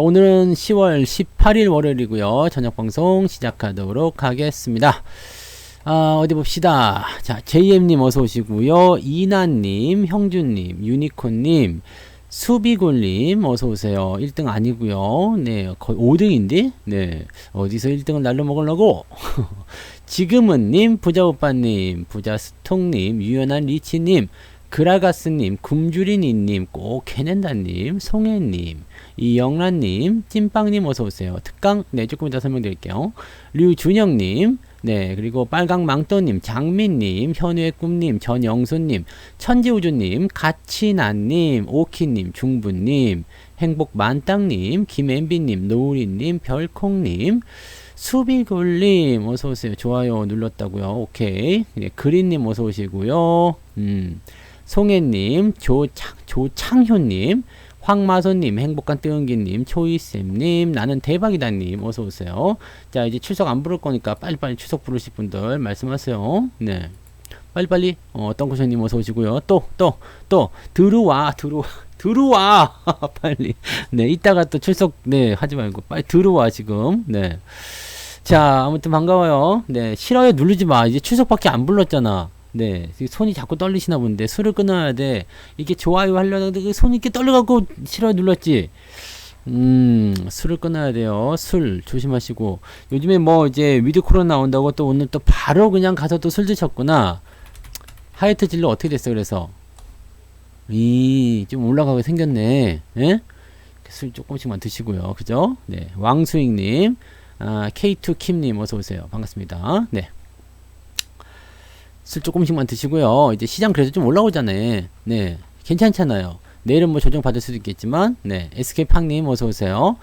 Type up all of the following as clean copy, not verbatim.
오늘은 10월 18일 월요일이고요. 저녁 방송 시작하도록 하겠습니다. 어디 봅시다. 자, JM님 어서 오시고요. 이나님, 형준님, 유니콘님, 수비골님 어서 오세요. 1등 아니고요. 네, 거의 5등인데, 네, 어디서 1등을 날로 먹으려고? 지금은님, 부자오빠님, 부자스통님, 유연한 리치님, 그라가스님, 굶주리니님, 꼭 캐낸다님, 송혜님, 이영란님, 찐빵님 어서오세요. 특강, 네, 조금 이따 설명드릴게요. 류준영님, 네, 그리고 빨강망토님, 장민님, 현우의 꿈님, 전영수님, 천지우주님, 가치나님, 오키님, 중부님, 행복만땅님, 김엠비님, 노우리님, 별콩님, 수비골님 어서오세요. 좋아요 눌렀다고요. 오케이. 네, 그린님 어서오시고요. 송혜님, 조창효님, 황마선님, 행복한 뜨은기님, 초이쌤님, 나는 대박이다님, 어서오세요. 자, 이제 출석 안 부를 거니까 빨리빨리 출석 부르실 분들 말씀하세요. 네. 빨리빨리, 덩쿠션님 어서오시고요. 들어와. 빨리. 네, 이따가 또 출석, 네, 하지 말고, 빨리 들어와, 지금. 네. 자, 아무튼 반가워요. 네, 싫어요 누르지 마. 이제 출석밖에 안 불렀잖아. 네, 손이 자꾸 떨리시나 본데 술을 끊어야 돼. 이게 좋아요 하려는데 그 손이 이렇게 떨려갖고 싫어요 눌렀지. 술을 끊어야 돼요. 술 조심하시고. 요즘에 뭐 이제 위드 코로나 나온다고 또 오늘 또 바로 그냥 가서 또 술 드셨구나. 하이트 진로 어떻게 됐어? 그래서 좀 올라가게 생겼네. 예? 술 조금씩만 드시고요. 그죠? 네, 왕수익님, K2 킴님 어서 오세요. 반갑습니다. 네. 술 조금씩만 드시고요. 이제 시장 그래도 좀 올라오잖아요. 네, 괜찮잖아요. 내일은 뭐 조정 받을 수도 있겠지만, 네, SK팡님 어서오세요.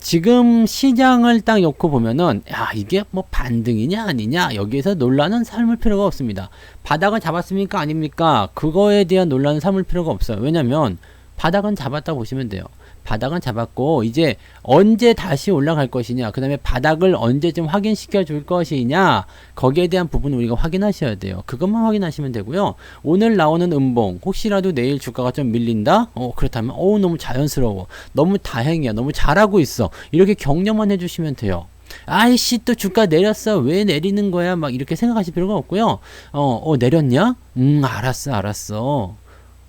지금 시장을 딱 놓고 보면은, 야, 이게 뭐 반등이냐 아니냐, 여기에서 논란은 삼을 필요가 없습니다. 바닥을 잡았습니까 아닙니까? 그거에 대한 논란은 삼을 필요가 없어요. 왜냐면 바닥은 잡았다 보시면 돼요. 바닥은 잡았고 이제 언제 다시 올라갈 것이냐, 그 다음에 바닥을 언제쯤 확인시켜 줄 것이냐, 거기에 대한 부분 우리가 확인하셔야 돼요. 그것만 확인하시면 되고요. 오늘 나오는 음봉, 혹시라도 내일 주가가 좀 밀린다? 그렇다면 너무 자연스러워, 너무 다행이야, 너무 잘하고 있어, 이렇게 격려만 해주시면 돼요. 아이씨 또 주가 내렸어, 왜 내리는 거야, 막 이렇게 생각하실 필요가 없고요. 내렸냐? 알았어.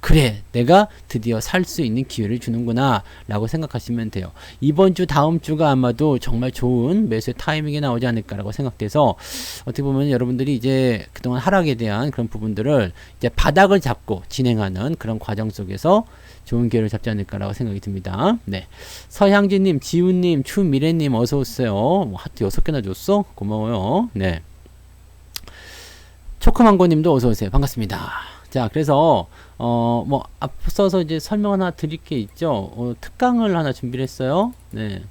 그래, 내가 드디어 살 수 있는 기회를 주는구나 라고 생각하시면 돼요. 이번 주 다음 주가 아마도 정말 좋은 매수의 타이밍이 나오지 않을까라고 생각돼서, 어떻게 보면 여러분들이 이제 그동안 하락에 대한 그런 부분들을 이제 바닥을 잡고 진행하는 그런 과정 속에서 좋은 기회를 잡지 않을까라고 생각이 듭니다. 네, 서향진님, 지훈님, 추미래님 어서오세요. 뭐 하트 6개나 줬어? 고마워요. 네, 초크망고님도 어서오세요. 반갑습니다. 자, 그래서 뭐 앞서서 이제 설명 하나 드릴 게 있죠. 특강을 하나 준비를 했어요. 네,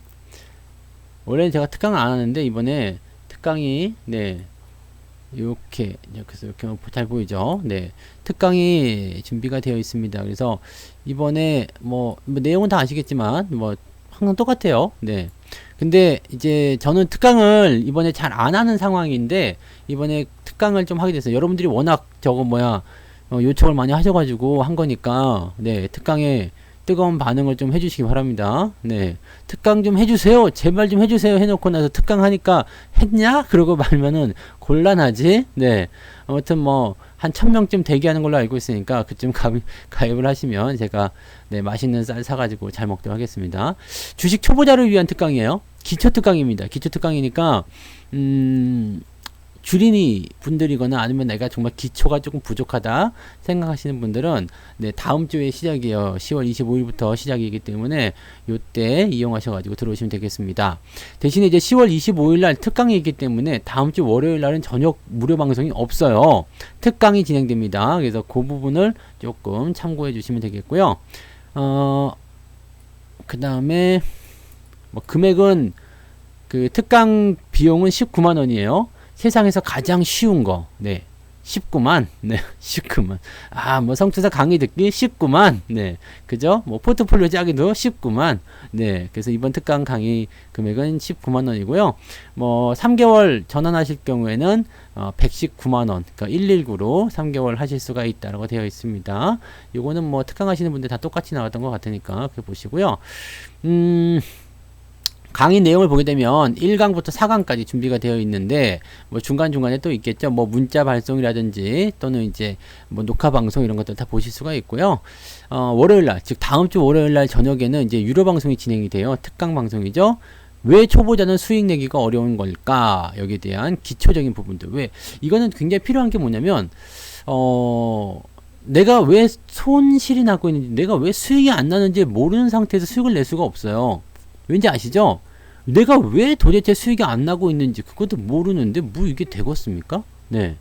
원래는 제가 특강을 안 하는데 이번에 특강이, 네, 이렇게 잘 보이죠. 네, 특강이 준비가 되어 있습니다. 그래서 이번에 뭐 내용은 다 아시겠지만 뭐 항상 똑같아요. 네, 근데 이제 저는 특강을 이번에 잘 안 하는 상황인데 이번에 특강을 좀 하게 됐어요. 여러분들이 워낙 요청을 많이 하셔가지고 한 거니까, 네, 특강에 뜨거운 반응을 좀 해주시기 바랍니다. 네, 특강 좀 해주세요, 제발 좀 해주세요 해놓고 나서 특강 하니까 했냐? 그러고 말면은 곤란하지. 네, 아무튼 뭐 한 1000명쯤 대기하는 걸로 알고 있으니까 그쯤 가입을 하시면 제가, 네, 맛있는 쌀 사가지고 잘 먹도록 하겠습니다. 주식 초보자를 위한 특강이에요. 기초 특강입니다. 기초 특강이니까 주린이 분들이거나 아니면 내가 정말 기초가 조금 부족하다 생각하시는 분들은, 네, 다음 주에 시작이에요. 10월 25일부터 시작이기 때문에 요때 이용하셔가지고 들어오시면 되겠습니다. 대신에 이제 10월 25일날 특강이 있기 때문에 다음 주 월요일날은 저녁 무료 방송이 없어요. 특강이 진행됩니다. 그래서 그 부분을 조금 참고해 주시면 되겠고요. 그 다음에 뭐 금액은, 그 특강 비용은 19만원이에요. 세상에서 가장 쉬운 거, 네, 쉽구만. 네, 쉽구만. 아, 뭐 성투사 강의 듣기 쉽구만. 네, 그죠? 뭐 포트폴리오 짜기도 쉽구만. 네, 그래서 이번 특강 강의 금액은 19만 원이고요. 뭐 3개월 전환하실 경우에는 119만 원, 그러니까 119로 3개월 하실 수가 있다라고 되어 있습니다. 요거는 뭐 특강 하시는 분들 다 똑같이 나왔던 것 같으니까 그렇게 보시고요. 강의 내용을 보게 되면 1강부터 4강까지 준비가 되어 있는데 뭐 중간중간에 또 있겠죠. 뭐 문자 발송이라든지 또는 이제 뭐 녹화 방송 이런 것들 다 보실 수가 있고요. 월요일날, 즉 다음 주 월요일날 저녁에는 이제 유료 방송이 진행이 돼요. 특강 방송이죠. 왜 초보자는 수익 내기가 어려운 걸까? 여기에 대한 기초적인 부분들. 왜 이거는 굉장히 필요한 게 뭐냐면 내가 왜 손실이 나고 있는지, 내가 왜 수익이 안 나는지 모르는 상태에서 수익을 낼 수가 없어요. 왠지 아시죠? 내가 왜 도대체 수익이 안 나고 있는지 그것도 모르는데 뭐 이게 되겠습니까? 네,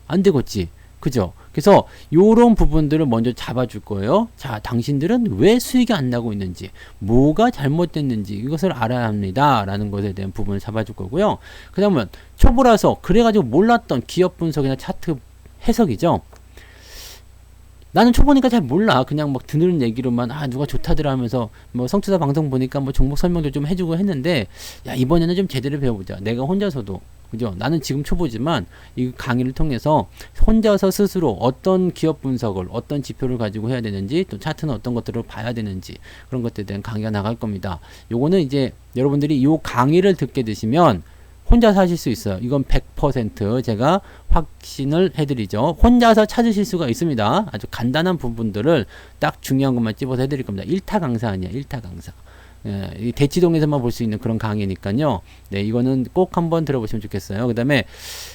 안 되겠지. 그죠? 그래서 요런 부분들을 먼저 잡아줄 거예요. 자, 당신들은 왜 수익이 안 나고 있는지, 뭐가 잘못됐는지 이것을 알아야 합니다 라는 것에 대한 부분을 잡아줄 거고요. 그 다음은 초보라서 그래가지고 몰랐던 기업 분석이나 차트 해석이죠. 나는 초보니까 잘 몰라. 그냥 막 듣는 얘기로만, 누가 좋다더라 하면서, 뭐, 성투사 방송 보니까 뭐 종목 설명도 좀 해주고 했는데, 야, 이번에는 좀 제대로 배워보자. 내가 혼자서도. 그죠? 나는 지금 초보지만, 이 강의를 통해서 혼자서 스스로 어떤 기업 분석을, 어떤 지표를 가지고 해야 되는지, 또 차트는 어떤 것들을 봐야 되는지, 그런 것들에 대한 강의가 나갈 겁니다. 요거는 이제 여러분들이 이 강의를 듣게 되시면, 혼자서 하실 수 있어요. 이건 100% 제가 확신을 해드리죠. 혼자서 찾으실 수가 있습니다. 아주 간단한 부분들을 딱 중요한 것만 찝어서 해드릴 겁니다. 1타 강사 아니야. 1타 강사. 이 대치동에서만 볼 수 있는 그런 강의니까요. 네, 이거는 꼭 한번 들어보시면 좋겠어요. 그 다음에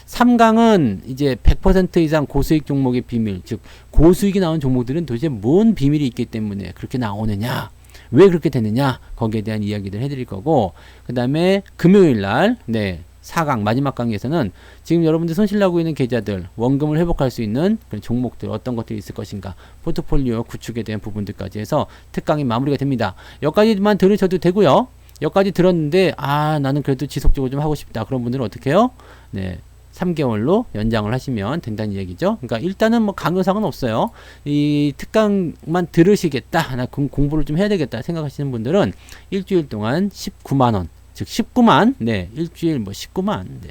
3강은 이제 100% 이상 고수익 종목의 비밀, 즉 고수익이 나온 종목들은 도대체 뭔 비밀이 있기 때문에 그렇게 나오느냐, 왜 그렇게 되느냐, 거기에 대한 이야기를 해드릴 거고, 그 다음에 금요일날, 네, 4강 마지막 강의에서는 지금 여러분들 손실나고 있는 계좌들, 원금을 회복할 수 있는 그런 종목들, 어떤 것들이 있을 것인가, 포트폴리오 구축에 대한 부분들까지 해서 특강이 마무리가 됩니다. 여기까지만 들으셔도 되고요. 여기까지 들었는데 나는 그래도 지속적으로 좀 하고 싶다, 그런 분들은 어떻게 해요? 네, 3개월로 연장을 하시면 된다는 얘기죠. 그러니까 일단은 뭐 강요상은 없어요. 이 특강만 들으시겠다, 나 공부를 좀 해야 되겠다 생각하시는 분들은 일주일 동안 19만원, 즉 19만, 네, 일주일 뭐 19만, 네,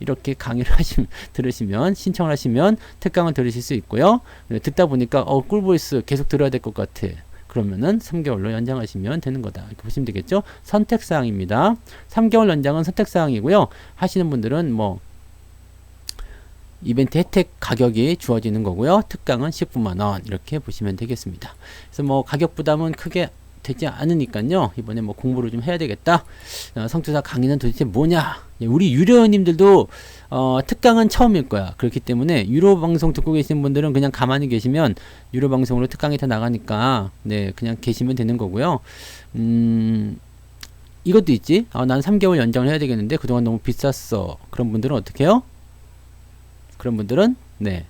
이렇게 강의를 들으시면, 신청을 하시면 특강을 들으실 수 있고요. 듣다 보니까 꿀보이스 계속 들어야 될 것 같아, 그러면은 3개월로 연장하시면 되는 거다, 이렇게 보시면 되겠죠. 선택사항입니다. 3개월 연장은 선택사항이고요. 하시는 분들은 뭐 이벤트 혜택 가격이 주어지는 거고요. 특강은 19만원 이렇게 보시면 되겠습니다. 그래서 뭐 가격 부담은 크게 되지 않으니까요. 이번에 뭐 공부를 좀 해야 되겠다. 성투사 강의는 도대체 뭐냐? 우리 유료님들도 특강은 처음일 거야. 그렇기 때문에 유료 방송 듣고 계시는 분들은 그냥 가만히 계시면 유료 방송으로 특강이 다 나가니까 네, 그냥 계시면 되는 거고요. 이것도 있지. 난 3개월 연장을 해야 되겠는데 그동안 너무 비쌌어. 그런 분들은 어떻게 해요? 그런 분들은 네,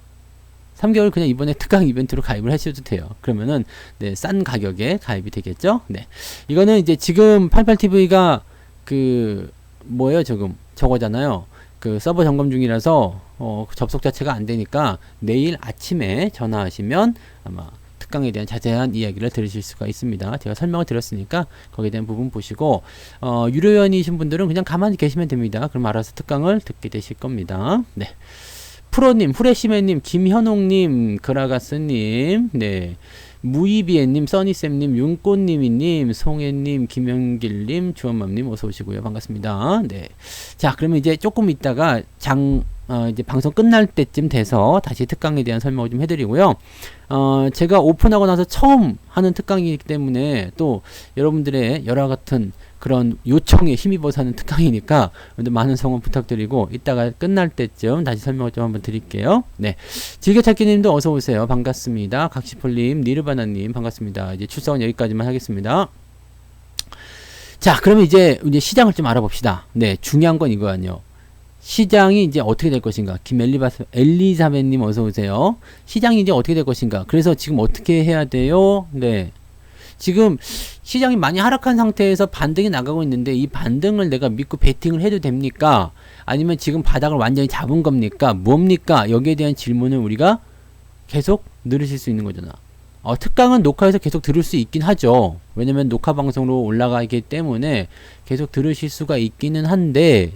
3개월 그냥 이번에 특강 이벤트로 가입을 하셔도 돼요. 그러면은 네, 싼 가격에 가입이 되겠죠. 네, 이거는 이제 지금 88TV가 그 뭐예요? 지금 저거잖아요. 그 서버 점검 중이라서 접속 자체가 안 되니까 내일 아침에 전화하시면 아마 특강에 대한 자세한 이야기를 들으실 수가 있습니다. 제가 설명을 드렸으니까 거기에 대한 부분 보시고, 유료연이신 분들은 그냥 가만히 계시면 됩니다. 그럼 알아서 특강을 듣게 되실 겁니다. 네. 프로님, 후레시맨님, 김현옥님, 그라가스님, 네, 무이비엔님, 써니쌤님, 윤꽃님이님, 송혜님, 김영길님, 주원맘님 어서 오시고요. 반갑습니다. 네. 자, 그러면 이제 조금 있다가 이제 방송 끝날 때쯤 돼서 다시 특강에 대한 설명을 좀 해드리고요. 제가 오픈하고 나서 처음 하는 특강이기 때문에 또 여러분들의 여러 같은 그런 요청에 힘입어서 하는 특강이니까 많은 성원 부탁드리고 이따가 끝날 때쯤 다시 설명을 좀 한번 드릴게요. 네, 즐겨찾기님도 어서 오세요. 반갑습니다. 각시폴님, 니르바나님 반갑습니다. 이제 출석은 여기까지만 하겠습니다. 자, 그러면 이제 시장을 좀 알아봅시다. 네, 중요한 건 이거아니요. 시장이 이제 어떻게 될 것인가. 엘리사벳님 어서 오세요. 시장이 이제 어떻게 될 것인가. 그래서 지금 어떻게 해야 돼요? 네, 지금 시장이 많이 하락한 상태에서 반등이 나가고 있는데 이 반등을 내가 믿고 베팅을 해도 됩니까? 아니면 지금 바닥을 완전히 잡은 겁니까? 뭡니까? 여기에 대한 질문을 우리가 계속 들으실 수 있는 거잖아. 특강은 녹화해서 계속 들을 수 있긴 하죠. 왜냐면 녹화 방송으로 올라가기 때문에 계속 들으실 수가 있기는 한데,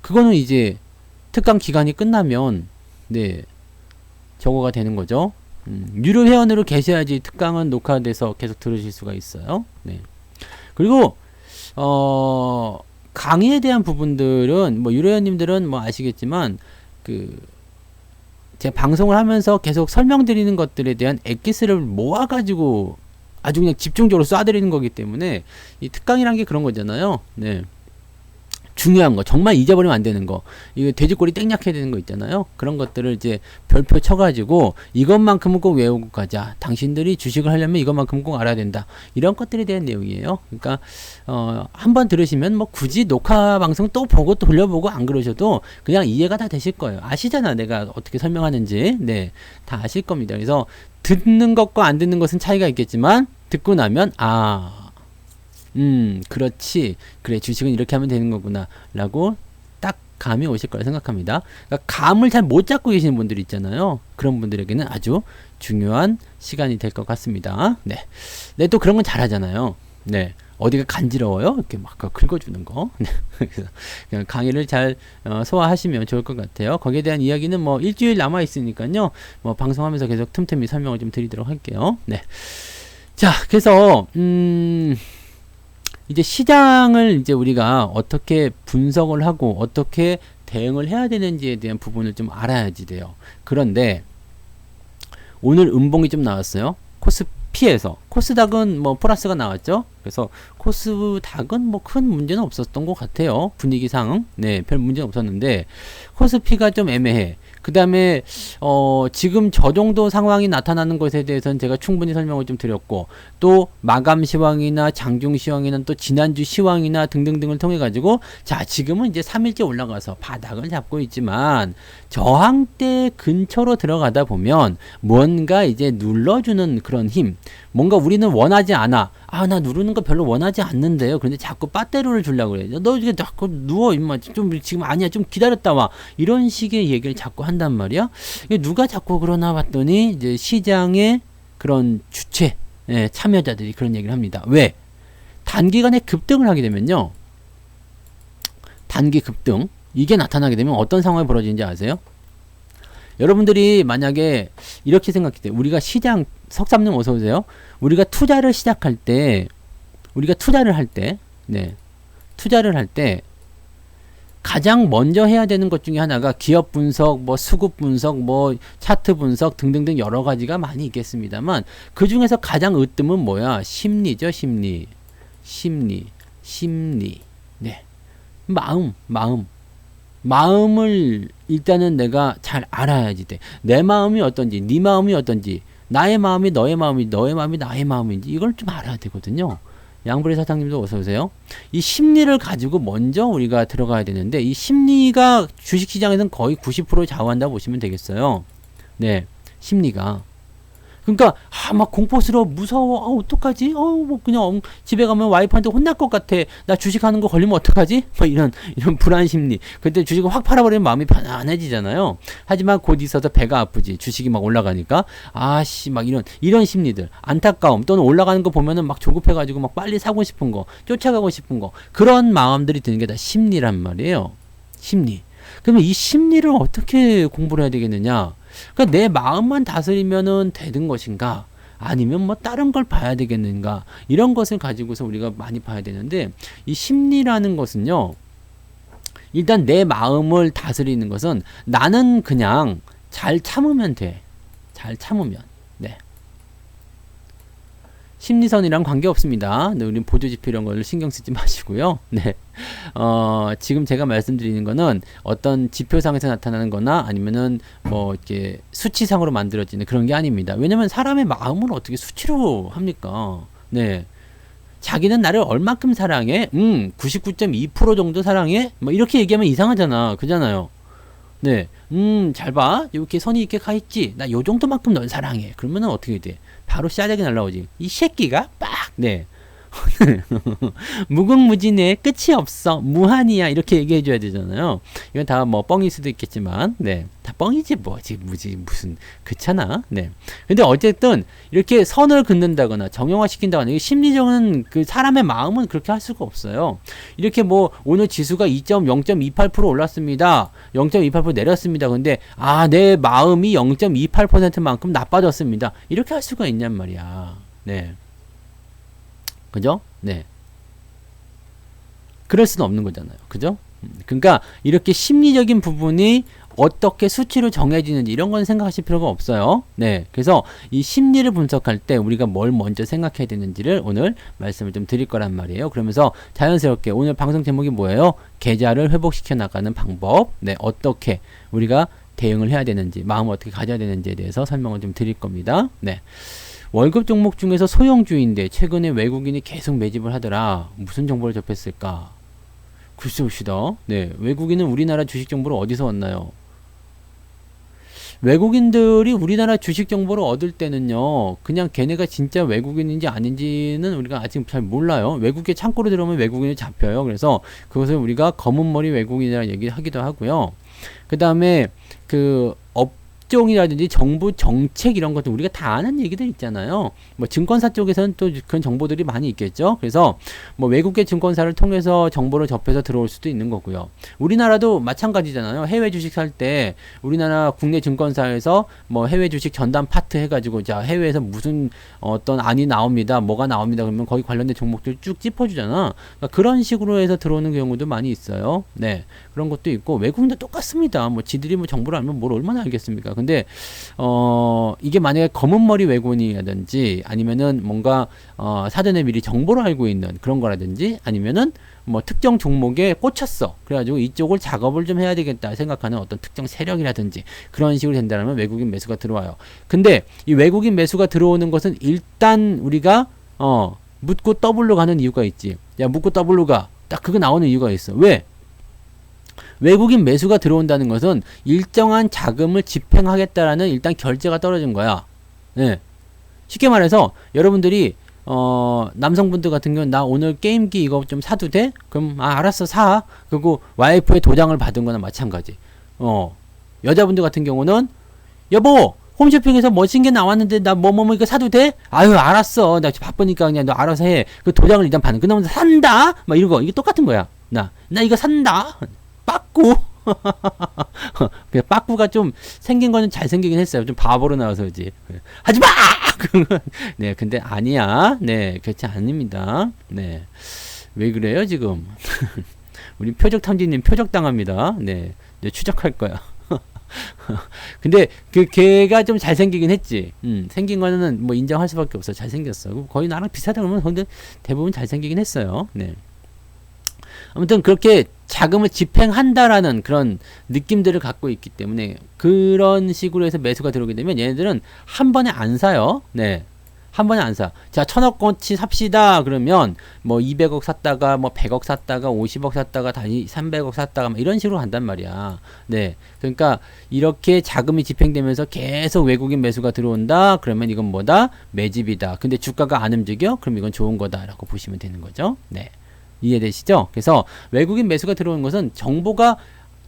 그거는 이제 특강 기간이 끝나면 네 저거가 되는 거죠. 유료 회원으로 계셔야지 특강은 녹화돼서 계속 들으실 수가 있어요. 네. 그리고 강의에 대한 부분들은 뭐 유료 회원님들은 뭐 아시겠지만 제가 방송을 하면서 계속 설명드리는 것들에 대한 엑기스를 모아가지고 아주 그냥 집중적으로 쏴드리는 거기 때문에 이 특강이란 게 그런 거잖아요. 네. 중요한 거, 정말 잊어버리면 안 되는 거, 이거 돼지꼬리 땡약해야 되는 거 있잖아요. 그런 것들을 이제 별표 쳐가지고 이것만큼은 꼭 외우고 가자. 당신들이 주식을 하려면 이것만큼은 꼭 알아야 된다. 이런 것들에 대한 내용이에요. 그러니까 한번 들으시면 뭐 굳이 녹화 방송 또 보고 또 돌려보고 안 그러셔도 그냥 이해가 다 되실 거예요. 아시잖아, 내가 어떻게 설명하는지. 네, 다 아실 겁니다. 그래서 듣는 것과 안 듣는 것은 차이가 있겠지만 듣고 나면 그렇지. 그래, 주식은 이렇게 하면 되는 거구나. 라고 딱 감이 오실 거라 생각합니다. 그러니까 감을 잘 못 잡고 계시는 분들 있잖아요. 그런 분들에게는 아주 중요한 시간이 될 것 같습니다. 네. 네, 또 그런 건 잘하잖아요. 네. 어디가 간지러워요? 이렇게 막 긁어주는 거. 그래서 그냥 강의를 잘 소화하시면 좋을 것 같아요. 거기에 대한 이야기는 뭐 일주일 남아 있으니까요. 뭐 방송하면서 계속 틈틈이 설명을 좀 드리도록 할게요. 네. 자, 그래서 이제 시장을 이제 우리가 어떻게 분석을 하고 어떻게 대응을 해야 되는지에 대한 부분을 좀 알아야지 돼요. 그런데 오늘 음봉이 좀 나왔어요. 코스피에서. 코스닥은 뭐 플러스가 나왔죠. 그래서 코스닥은 뭐 큰 문제는 없었던 것 같아요. 분위기상. 네, 별 문제는 없었는데 코스피가 좀 애매해. 그 다음에 지금 저 정도 상황이 나타나는 것에 대해서는 제가 충분히 설명을 좀 드렸고, 또 마감 시황이나 장중 시황이나 또 지난주 시황이나 등등등을 통해 가지고, 자, 지금은 이제 3일째 올라가서 바닥을 잡고 있지만 저항대 근처로 들어가다 보면 뭔가 이제 눌러주는 그런 힘, 뭔가 우리는 원하지 않아. 나 누르는 거 별로 원하지 않는데요. 그런데 자꾸 빠떼로를 주려고 그래. 너 이게 자꾸 누워, 임마. 좀 지금 아니야. 좀 기다렸다 와. 이런 식의 얘기를 자꾸 한단 말이야. 누가 자꾸 그러나 봤더니 이제 시장의 그런 주체, 참여자들이 그런 얘기를 합니다. 왜? 단기간에 급등을 하게 되면요. 단기 급등. 이게 나타나게 되면 어떤 상황이 벌어지는지 아세요? 여러분들이 만약에 이렇게 생각해 돼요. 우리가 시장, 석삼님 어서 오세요. 우리가 투자를 시작할 때, 투자를 할 때 가장 먼저 해야 되는 것 중에 하나가 기업 분석, 뭐 수급 분석, 뭐 차트 분석 등등등 여러 가지가 많이 있겠습니다만, 그 중에서 가장 으뜸은 뭐야? 심리죠, 심리. 네. 마음을 일단은 내가 잘 알아야지 돼. 내 마음이 어떤지, 네 마음이 어떤지, 나의 마음이 너의 마음이, 너의 마음이 나의 마음인지 이걸 좀 알아야 되거든요. 양불의 사장님도 어서 오세요. 이 심리를 가지고 먼저 우리가 들어가야 되는데, 이 심리가 주식시장에서는 거의 90% 좌우한다고 보시면 되겠어요. 네, 심리가. 그러니까 막 공포스러워, 무서워, 어떡하지? 뭐 그냥 집에 가면 와이프한테 혼날 것 같아. 나 주식하는 거 걸리면 어떡하지? 뭐 이런 불안 심리. 그때 주식을 확 팔아버리면 마음이 편안해지잖아요. 하지만 곧 있어서 배가 아프지. 주식이 막 올라가니까 막 이런 심리들, 안타까움, 또는 올라가는 거 보면은 막 조급해가지고 막 빨리 사고 싶은 거, 쫓아가고 싶은 거, 그런 마음들이 드는 게 다 심리란 말이에요. 심리. 그러면 이 심리를 어떻게 공부를 해야 되겠느냐? 그러니까 내 마음만 다스리면은 되는 것인가? 아니면 뭐 다른 걸 봐야 되겠는가? 이런 것을 가지고서 우리가 많이 봐야 되는데, 이 심리라는 것은요, 일단 내 마음을 다스리는 것은 나는 그냥 잘 참으면 돼. 잘 참으면. 네. 심리선이랑 관계없습니다. 네, 우리는 보조지표 이런 걸 신경 쓰지 마시고요. 네. 지금 제가 말씀드리는 거는 어떤 지표상에서 나타나는 거나 아니면은 뭐 이렇게 수치상으로 만들어지는 그런 게 아닙니다. 왜냐면 사람의 마음을 어떻게 수치로 합니까? 네. 자기는 나를 얼만큼 사랑해? 99.2% 정도 사랑해? 뭐 이렇게 얘기하면 이상하잖아. 그잖아요. 네. 잘 봐. 이렇게 선이 있게 가 있지. 나 요 정도만큼 널 사랑해. 그러면은 어떻게 돼? 바로 짜증이 날라오지. 이 새끼가 빡 네. 무궁무진해 끝이 없어 무한이야 이렇게 얘기해 줘야 되잖아요. 이건 다 뭐 뻥일 수도 있겠지만 다 뻥이지 뭐 지금 무슨 그렇잖아. 근데 어쨌든 이렇게 선을 긋는다거나 정형화 시킨다거나 심리적인 그 사람의 마음은 그렇게 할 수가 없어요. 이렇게 뭐 오늘 지수가 0.28% 올랐습니다. 0.28% 내렸습니다. 근데 내 마음이 0.28%만큼 나빠졌습니다. 이렇게 할 수가 있냔 말이야. 그죠? 그럴 수는 없는 거잖아요. 그죠? 그러니까 이렇게 심리적인 부분이 어떻게 수치로 정해지는지 이런 건 생각하실 필요가 없어요. 그래서 이 심리를 분석할 때 우리가 뭘 먼저 생각해야 되는지를 오늘 말씀을 좀 드릴 거란 말이에요. 그러면서 자연스럽게 오늘 방송 제목이 뭐예요? 계좌를 회복시켜 나가는 방법. 어떻게 우리가 대응을 해야 되는지, 마음을 어떻게 가져야 되는지에 대해서 설명을 좀 드릴 겁니다. 월급 종목 중에서 소형주인데 최근에 외국인이 계속 매집을 하더라. 무슨 정보를 접했을까? 글쎄 봅시다. 외국인은 우리나라 주식 정보를 어디서 얻나요? 외국인들이 우리나라 주식 정보를 얻을 때는요, 그냥 걔네가 진짜 외국인인지 아닌지는 우리가 아직 잘 몰라요. 외국계 창고로 들어오면 외국인이 잡혀요. 그래서 그것을 우리가 검은머리 외국인이라는 얘기를 하기도 하고요. 그 다음에 그 업종이라든지 정부 정책 이런 것도 우리가 다 아는 얘기들 있잖아요. 뭐 증권사 쪽에서는 또 그런 정보들이 많이 있겠죠. 그래서 뭐 외국계 증권사를 통해서 정보를 접해서 들어올 수도 있는 거고요. 우리나라도 마찬가지잖아요. 해외 주식 살 때 우리나라 국내 증권사에서 뭐 해외 주식 전담 파트 해가지고 자 해외에서 무슨 어떤 안이 나옵니다. 뭐가 나옵니다. 그러면 거기 관련된 종목들 쭉 짚어주잖아. 그러니까 그런 식으로 해서 들어오는 경우도 많이 있어요. 그런 것도 있고 외국인도 똑같습니다. 뭐 지들이 뭐 정보를 알면 뭘 얼마나 알겠습니까? 근데 이게 만약에 검은머리 외국인이라든지 아니면은 뭔가 사전에 미리 정보를 알고 있는 그런 거라든지 아니면은 뭐 특정 종목에 꽂혔어. 그래가지고 이쪽을 작업을 좀 해야 되겠다 생각하는 어떤 특정 세력이라든지 그런 식으로 된다면 외국인 매수가 들어와요. 근데 이 외국인 매수가 들어오는 것은 일단 우리가 묻고 더블로 가는 이유가 있지. 야 묻고 더블로 가. 딱 그거 나오는 이유가 있어. 왜? 외국인 매수가 들어온다는 것은 일정한 자금을 집행하겠다라는 일단 결제가 떨어진 거야. 쉽게 말해서 여러분들이 남성분들 같은 경우는 나 오늘 게임기 이거 좀 사도 돼? 그럼 알았어 사. 그리고 와이프의 도장을 받은 거나 마찬가지. 여자분들 같은 경우는 여보 홈쇼핑에서 멋진 게 나왔는데 나 뭐뭐 이거 사도 돼? 아유 알았어 나 바쁘니까 그냥 너 알아서 해. 그 도장을 일단 받는 그다음에 산다 막 이런 거 이게 똑같은 거야. 나 이거 산다. 빠꾸 빠꾸가 좀 생긴 거는 잘생기긴 했어요. 좀 바보로 나와서 그지. 하지마! 근데 아니야. 그렇지 않습니다. 왜 그래요 지금? 우리 표적탐지님 표적당합니다. 추적할 거야. 근데 걔가 좀 잘생기긴 했지. 생긴 거는 뭐 인정할 수밖에 없어. 잘생겼어. 거의 나랑 비슷하다 그러면 근데 대부분 잘생기긴 했어요. 아무튼 그렇게 자금을 집행한다라는 그런 느낌들을 갖고 있기 때문에 그런 식으로 해서 매수가 들어오게 되면 얘네들은 한 번에 안 사요. 한 번에 안 사. 자, 1000억어치 삽시다. 그러면 뭐 200억 샀다가 뭐 100억 샀다가 50억 샀다가 다시 300억 샀다가 뭐 이런 식으로 간단 말이야. 그러니까 이렇게 자금이 집행되면서 계속 외국인 매수가 들어온다. 그러면 이건 뭐다? 매집이다. 근데 주가가 안 움직여? 그럼 이건 좋은 거다라고 보시면 되는 거죠. 이해되시죠? 그래서 외국인 매수가 들어오는 것은 정보가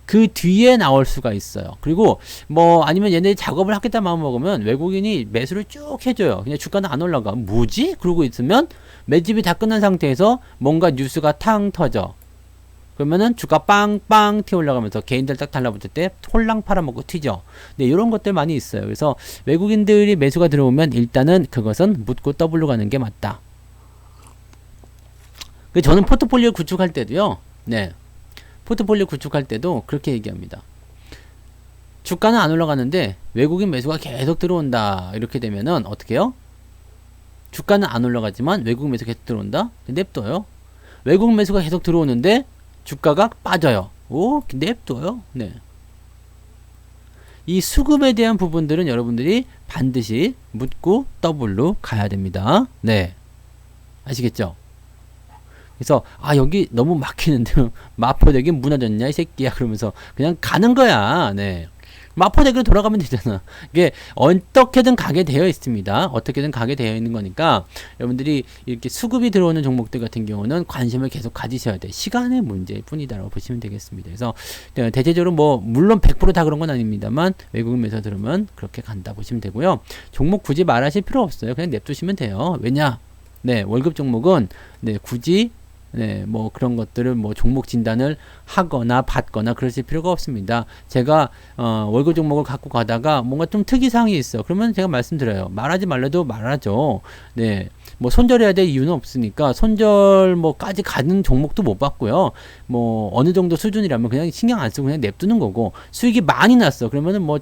그 뒤에 나올 수가 있어요. 그리고 뭐 아니면 얘네들이 작업을 하겠다 마음 먹으면 외국인이 매수를 쭉 해줘요. 그냥 주가는 안 올라가. 뭐지? 그러고 있으면 매집이 다 끝난 상태에서 뭔가 뉴스가 탕 터져. 그러면은 주가 빵빵 튀어 올라가면서 개인들 딱 달라붙을 때 홀랑 팔아먹고 튀죠. 이런 것들 많이 있어요. 그래서 외국인들이 매수가 들어오면 일단은 그것은 묻고 더블로 가는 게 맞다. 저는 포트폴리오 구축할 때도요. 포트폴리오 구축할 때도 그렇게 얘기합니다. 주가는 안 올라가는데 외국인 매수가 계속 들어온다. 이렇게 되면은 어떻게 해요? 주가는 안 올라가지만 외국인 매수가 계속 들어온다? 냅둬요. 외국인 매수가 계속 들어오는데 주가가 빠져요. 오, 냅둬요. 이 수급에 대한 부분들은 여러분들이 반드시 묻고 더블로 가야 됩니다. 아시겠죠? 그래서 여기 너무 막히는데 마포대교 무너졌냐 이 새끼야 그러면서 그냥 가는 거야. 마포대교로 돌아가면 되잖아. 이게 어떻게든 가게 되어 있습니다. 어떻게든 가게 되어 있는 거니까 여러분들이 이렇게 수급이 들어오는 종목들 같은 경우는 관심을 계속 가지셔야 돼. 시간의 문제일 뿐이다라고 보시면 되겠습니다. 그래서 대체적으로 뭐 물론 100%다 그런 건 아닙니다만 외국인 매수 들으면 그렇게 간다 보시면 되고요. 종목 굳이 말하실 필요 없어요. 그냥 냅두시면 돼요. 왜냐? 네, 월급 종목은 네, 굳이 네, 뭐 그런 것들을 뭐 종목 진단을 하거나 받거나 그러실 필요가 없습니다. 제가 월급 종목을 갖고 가다가 뭔가 좀 특이사항이 있어. 그러면 제가 말씀드려요. 말하지 말라도 말하죠. 네, 뭐 손절해야 될 이유는 없으니까 손절 뭐까지 가는 종목도 못 봤고요. 뭐 어느 정도 수준이라면 그냥 신경 안 쓰고 그냥 냅두는 거고 수익이 많이 났어. 그러면은 뭐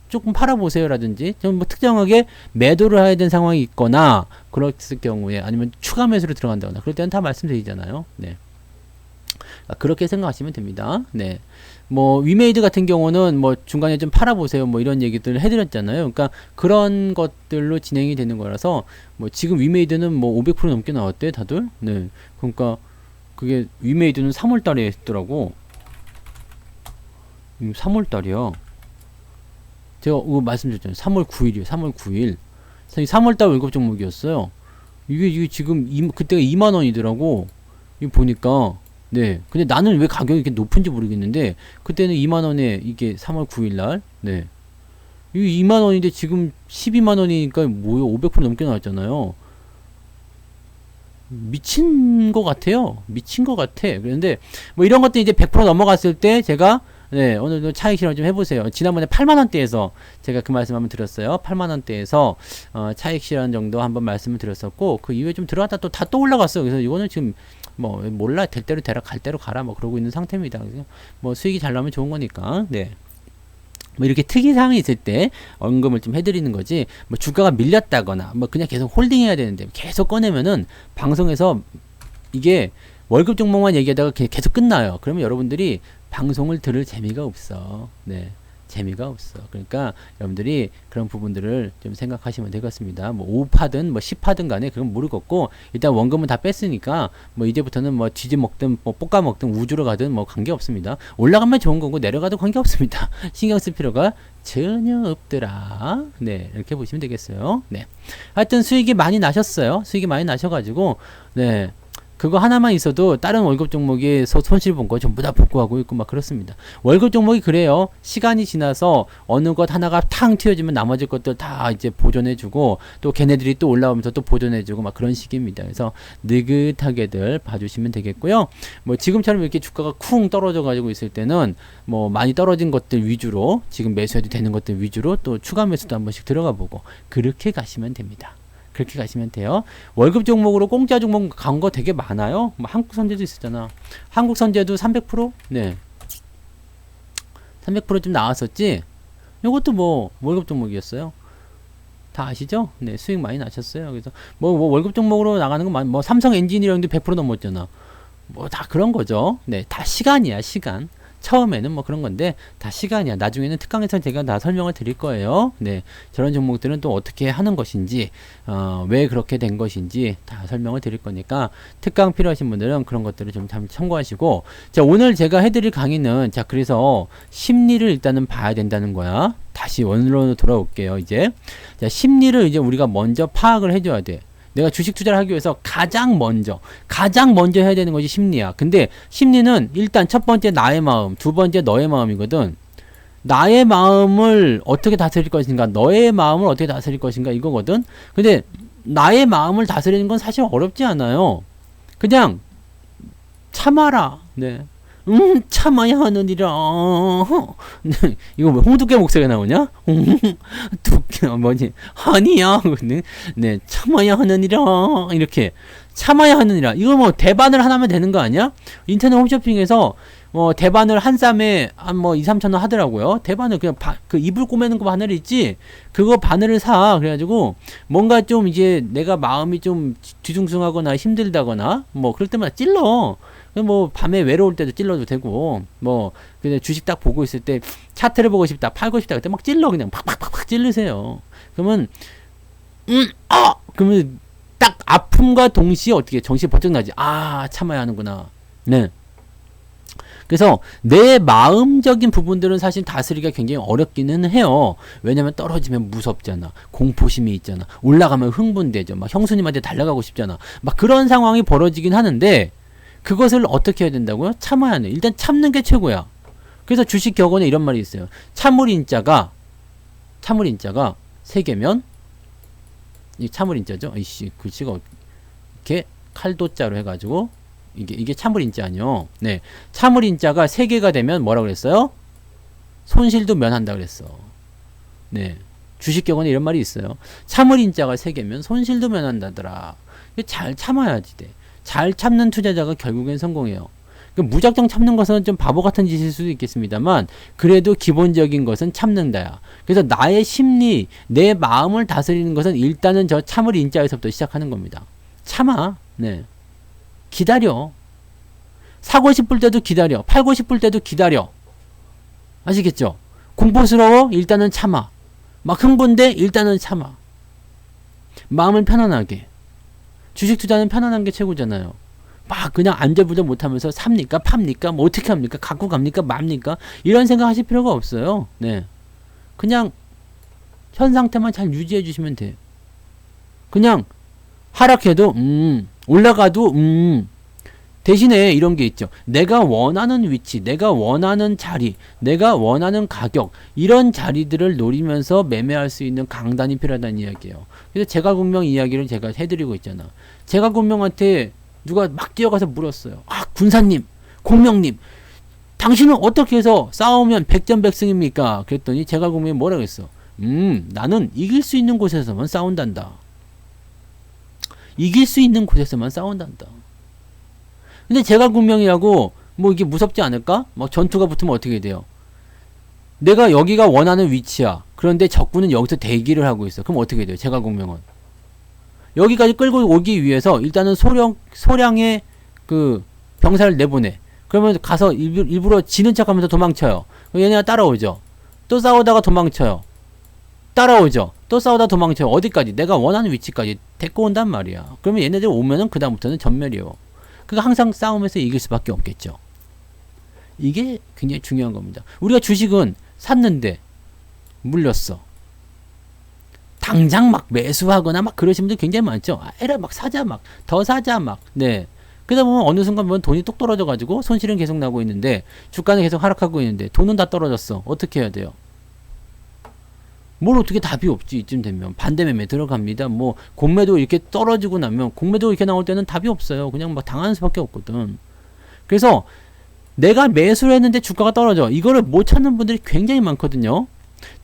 조금 팔아보세요라든지 좀 뭐 특정하게 매도를 해야 되는 상황이 있거나 그랬을 경우에 아니면 추가 매수를 들어간다거나 그럴 때는 다 말씀드리잖아요. 네. 그렇게 생각하시면 됩니다. 네. 뭐 위메이드 같은 경우는 뭐 중간에 좀 팔아보세요 뭐 이런 얘기들을 해드렸잖아요. 그러니까 그런 것들로 진행이 되는 거라서 뭐 지금 위메이드는 뭐 500% 넘게 나왔대 다들. 네. 그러니까 그게 위메이드는 3월 달에 했더라고. 3월 달이요. 제가 말씀드렸잖아요. 3월 9일이요. 3월 9일. 3월달 월급 종목이었어요. 이게 지금 그때가 2만원이더라고. 이거 보니까. 네. 근데 나는 왜 가격이 이렇게 높은지 모르겠는데, 그때는 2만원에 이게 3월 9일날. 네. 이게 2만원인데 지금 12만원이니까 뭐요? 500% 넘게 나왔잖아요. 미친 것 같아요. 미친 것 같아. 그런데 뭐 이런 것도 이제 100% 넘어갔을 때 제가 네, 오늘도 차익 실험 좀 해보세요. 지난번에 8만원대에서 제가 그 말씀 한번 드렸어요. 8만원대에서 차익 실험 정도 한번 말씀을 드렸었고 그 이후에 좀 들어갔다 또 다 또 올라갔어요. 그래서 이거는 지금 뭐 몰라 될 대로 되라 갈 대로 가라 뭐 그러고 있는 상태입니다. 그래서 뭐 수익이 잘 나면 좋은 거니까 네. 뭐 이렇게 특이사항이 있을 때 언급을 좀 해드리는 거지 뭐 주가가 밀렸다거나 뭐 그냥 계속 홀딩해야 되는데 계속 꺼내면은 방송에서 이게 월급 종목만 얘기하다가 계속 끝나요. 그러면 여러분들이 방송을 들을 재미가 없어. 네. 재미가 없어. 그러니까 여러분들이 그런 부분들을 좀 생각하시면 되겠습니다. 뭐 5파든 뭐 10파든 간에 그건 모르겠고 일단 원금은 다 뺐으니까 뭐 이제부터는 뭐 뒤집먹든 뭐 볶아먹든 우주로 가든 뭐 관계없습니다. 올라가면 좋은 거고 내려가도 관계없습니다. 신경 쓸 필요가 전혀 없더라. 네. 이렇게 보시면 되겠어요. 네. 하여튼 수익이 많이 나셨어요. 수익이 많이 나셔가지고 네. 그거 하나만 있어도 다른 월급 종목이 손실 본 거 전부 다 복구하고 있고 막 그렇습니다. 월급 종목이 그래요. 시간이 지나서 어느 것 하나가 탕 튀어지면 나머지 것들 다 이제 보존해주고 또 걔네들이 또 올라오면서 또 보존해주고 막 그런 식입니다. 그래서 느긋하게들 봐주시면 되겠고요. 뭐 지금처럼 이렇게 주가가 쿵 떨어져 가지고 있을 때는 뭐 많이 떨어진 것들 위주로 지금 매수해도 되는 것들 위주로 또 추가 매수도 한 번씩 들어가 보고 그렇게 가시면 됩니다. 그렇게 가시면 돼요. 월급 종목으로 공짜 종목 간 거 되게 많아요. 뭐 한국선제도 있었잖아. 한국선제도 300%? 네. 300% 좀 나왔었지? 이것도 뭐 월급 종목이었어요. 다 아시죠? 네, 수익 많이 나셨어요. 그래서 뭐 월급 종목으로 나가는 건 뭐 삼성 엔지니어링도 100% 넘었잖아. 뭐 다 그런 거죠. 네, 다 시간이야, 시간. 처음에는 뭐 그런 건데 다 시간이야. 나중에는 특강에서 제가 다 설명을 드릴 거예요. 네, 저런 종목들은 또 어떻게 하는 것인지 왜 그렇게 된 것인지 다 설명을 드릴 거니까 특강 필요하신 분들은 그런 것들을 좀 참고하시고 자 오늘 제가 해드릴 강의는 자 그래서 심리를 일단은 봐야 된다는 거야. 다시 원론으로 돌아올게요. 이제 자 심리를 이제 우리가 먼저 파악을 해줘야 돼. 내가 주식 투자를 하기 위해서 가장 먼저 해야 되는 것이 심리야. 근데 심리는 일단 첫 번째 나의 마음, 두 번째 너의 마음이거든. 나의 마음을 어떻게 다스릴 것인가, 너의 마음을 어떻게 다스릴 것인가 이거거든. 근데 나의 마음을 다스리는 건 사실 어렵지 않아요. 그냥 참아라. 네. 참아야 하느니라. 네, 이거 왜 홍두깨 목소리가 나오냐? 두깨, 뭐지? 아니야. 네, 참아야 하느니라. 이렇게. 참아야 하느니라. 이거 뭐 대바늘 하나면 되는 거 아니야? 인터넷 홈쇼핑에서 대바늘 한 쌈에 한 뭐 2, 3천 원 하더라고요. 대바늘 그냥 그 이불 꼬매는 거 바늘 있지? 그거 바늘을 사. 그래가지고 뭔가 좀 이제 내가 마음이 좀 뒤숭숭하거나 힘들다거나 뭐 그럴 때마다 찔러. 뭐 밤에 외로울 때도 찔러도 되고 뭐 그냥 주식 딱 보고 있을 때 차트를 보고 싶다 팔고 싶다 그때 막 찔러 그냥 팍팍팍팍 찔르세요. 그러면 그러면 딱 아픔과 동시에 어떻게 정신이 번쩍 나지. 아 참아야 하는구나. 네. 그래서 내 마음적인 부분들은 사실 다스리기가 굉장히 어렵기는 해요. 왜냐면 떨어지면 무섭잖아. 공포심이 있잖아. 올라가면 흥분되죠. 막 형수님한테 달려가고 싶잖아. 막 그런 상황이 벌어지긴 하는데 그것을 어떻게 해야 된다고요? 참아야 해. 일단 참는 게 최고야. 그래서 주식 격언에 이런 말이 있어요. 참을인자가 세 개면 이 참을인자죠. 이씨 글씨가 이렇게 칼도자로 해가지고 이게 참을인자 아니요. 네, 참을인자가 세 개가 되면 뭐라 그랬어요? 손실도 면한다 그랬어. 네, 주식 격언에 이런 말이 있어요. 참을인자가 세 개면 손실도 면한다더라. 잘 참아야지 돼. 잘 참는 투자자가 결국엔 성공해요. 무작정 참는 것은 좀 바보 같은 짓일 수도 있겠습니다만 그래도 기본적인 것은 참는다야. 그래서 나의 심리, 내 마음을 다스리는 것은 일단은 저 참을 인자에서부터 시작하는 겁니다. 참아. 네. 기다려. 사고 싶을 때도 기다려. 팔고 싶을 때도 기다려. 아시겠죠? 공포스러워? 일단은 참아. 막 흥분돼? 일단은 참아. 마음을 편안하게. 주식 투자는 편안한 게 최고잖아요. 막 그냥 안절부절 못하면서 삽니까? 팝니까? 뭐 어떻게 합니까? 갖고 갑니까? 맙니까? 이런 생각 하실 필요가 없어요. 네. 그냥 현 상태만 잘 유지해 주시면 돼요. 그냥 하락해도 올라가도 대신에 이런 게 있죠. 내가 원하는 위치, 내가 원하는 자리, 내가 원하는 가격 이런 자리들을 노리면서 매매할 수 있는 강단이 필요하다는 이야기예요. 그래서 제갈공명 이야기를 제가 해드리고 있잖아. 제갈공명한테 누가 막 뛰어가서 물었어요. 아, 군사님, 공명님, 당신은 어떻게 해서 싸우면 백전백승입니까? 그랬더니 제갈공명이 뭐라고 했어? 나는 이길 수 있는 곳에서만 싸운단다. 이길 수 있는 곳에서만 싸운단다. 근데 제갈공명이라고 뭐 이게 무섭지 않을까? 막 전투가 붙으면 어떻게 돼요? 내가 여기가 원하는 위치야. 그런데 적군은 여기서 대기를 하고 있어. 그럼 어떻게 돼요? 제갈공명은 여기까지 끌고 오기 위해서 일단은 소량의 그 병사를 내보내. 그러면 가서 일부러 지는 척하면서 도망쳐요. 얘네가 따라오죠. 또 싸우다가 도망쳐요. 따라오죠. 또 싸우다 도망쳐요. 어디까지? 내가 원하는 위치까지 데리고 온단 말이야. 그러면 얘네들 오면은 그 다음부터는 전멸이요. 그러니까 항상 싸움에서 이길 수밖에 없겠죠. 이게 굉장히 중요한 겁니다. 우리가 주식은 샀는데 물렸어. 당장 막 매수하거나 막 그러신 분들 굉장히 많죠. 아, 에라 막 사자 막 더 사자 막. 네. 그러다 보면 어느 순간 보면 돈이 뚝 떨어져가지고 손실은 계속 나고 있는데 주가는 계속 하락하고 있는데 돈은 다 떨어졌어. 어떻게 해야 돼요? 뭘 어떻게 답이 없지. 이쯤 되면 반대 매매 들어갑니다. 뭐 공매도 이렇게 떨어지고 나면 공매도 이렇게 나올 때는 답이 없어요. 그냥 막 당하는 수밖에 없거든. 그래서 내가 매수를 했는데 주가가 떨어져. 이거를 못 찾는 분들이 굉장히 많거든요.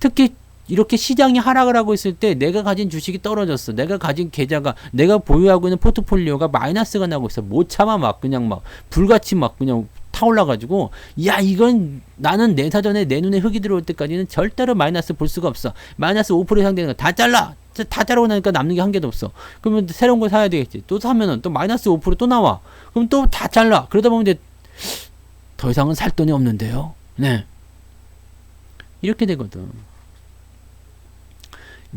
특히 이렇게 시장이 하락을 하고 있을 때 내가 가진 주식이 떨어졌어. 내가 가진 계좌가, 내가 보유하고 있는 포트폴리오가 마이너스가 나고 있어. 못 참아 막 그냥 막 불같이 막 그냥 타올라가지고 야 이건 나는 내 사전에 내 눈에 흙이 들어올 때까지는 절대로 마이너스 볼 수가 없어. 마이너스 5% 이상 되는 거 다 잘라. 다 자르고 나니까 남는 게 한 개도 없어. 그러면 새로운 거 사야 되겠지. 또 사면은 또 마이너스 5%또 나와. 그럼 또 다 잘라. 그러다 보면 이제 더 이상은 살 돈이 없는데요. 네. 이렇게 되거든.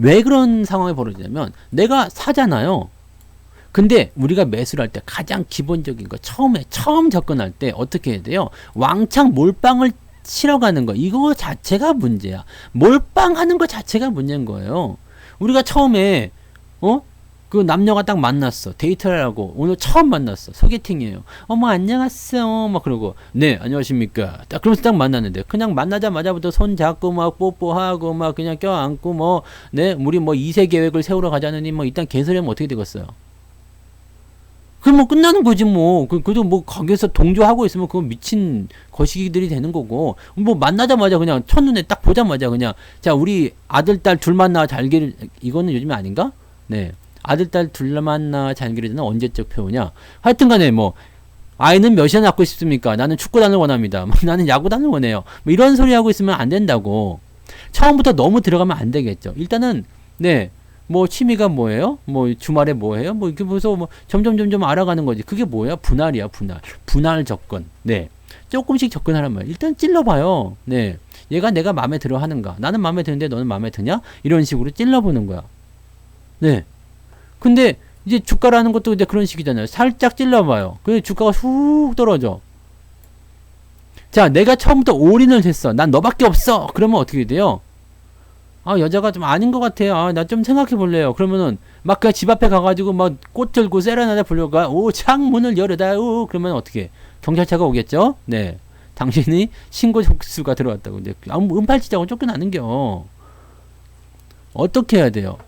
왜 그런 상황이 벌어지냐면 내가 사잖아요. 근데 우리가 매수를 할 때 가장 기본적인 거 처음 접근할 때 어떻게 해야 돼요? 왕창 몰빵을 실어가는 거 이거 자체가 문제야. 몰빵하는 거 자체가 문제인 거예요. 우리가 처음에 그 남녀가 딱 만났어. 데이트를 하고 오늘 처음 만났어. 소개팅이에요. 어머 안녕하세요. 막 그러고 네 안녕하십니까. 딱 그러면서 딱 만났는데 그냥 만나자마자부터 손 잡고 막 뽀뽀하고 막 그냥 껴안고 뭐 네 우리 뭐 2세 계획을 세우러 가자느니 뭐 일단 개소리하면 어떻게 되겠어요? 그럼 뭐 끝나는 거지 뭐. 그래도 뭐 거기서 동조하고 있으면 그건 미친 거시기들이 되는 거고. 뭐 만나자마자 그냥 첫눈에 딱 보자마자 그냥 자 우리 아들 딸 둘 만나 잘기를 이거는 요즘에 아닌가? 네. 아들 딸 둘 만나 잘기르는 언제적 표현이냐? 하여튼간에 뭐 아이는 몇이나 낳고 싶습니까? 나는 축구단을 원합니다. 나는 야구단을 원해요. 뭐 이런 소리 하고 있으면 안 된다고. 처음부터 너무 들어가면 안 되겠죠. 일단은 네. 뭐 취미가 뭐예요? 뭐 주말에 뭐해요? 뭐 이렇게 보면서 뭐 점점 알아가는 거지. 그게 뭐야? 분할이야, 분할 접근. 네. 조금씩 접근하란 말이야. 일단 찔러봐요. 네. 얘가 내가 마음에 들어 하는가? 나는 마음에 드는데 너는 마음에 드냐? 이런 식으로 찔러보는 거야. 네. 근데 이제 주가라는 것도 이제 그런 식이잖아요. 살짝 찔러봐요. 그래 주가가 훅 떨어져. 자, 내가 처음부터 올인을 했어. 난 너밖에 없어. 그러면 어떻게 돼요? 아, 여자가 좀 아닌 것 같아요. 아, 나 좀 생각해 볼래요. 그러면은 막 그냥 집 앞에 가가지고 막 꽃 들고 세레나데 불려가. 오, 창문을 열어다. 오, 그러면 어떻게? 경찰차가 오겠죠? 네. 당신이 신고 접수가 들어왔다고. 이제 은팔찌자고 쫓겨나는겨. 어떻게 해야 돼요?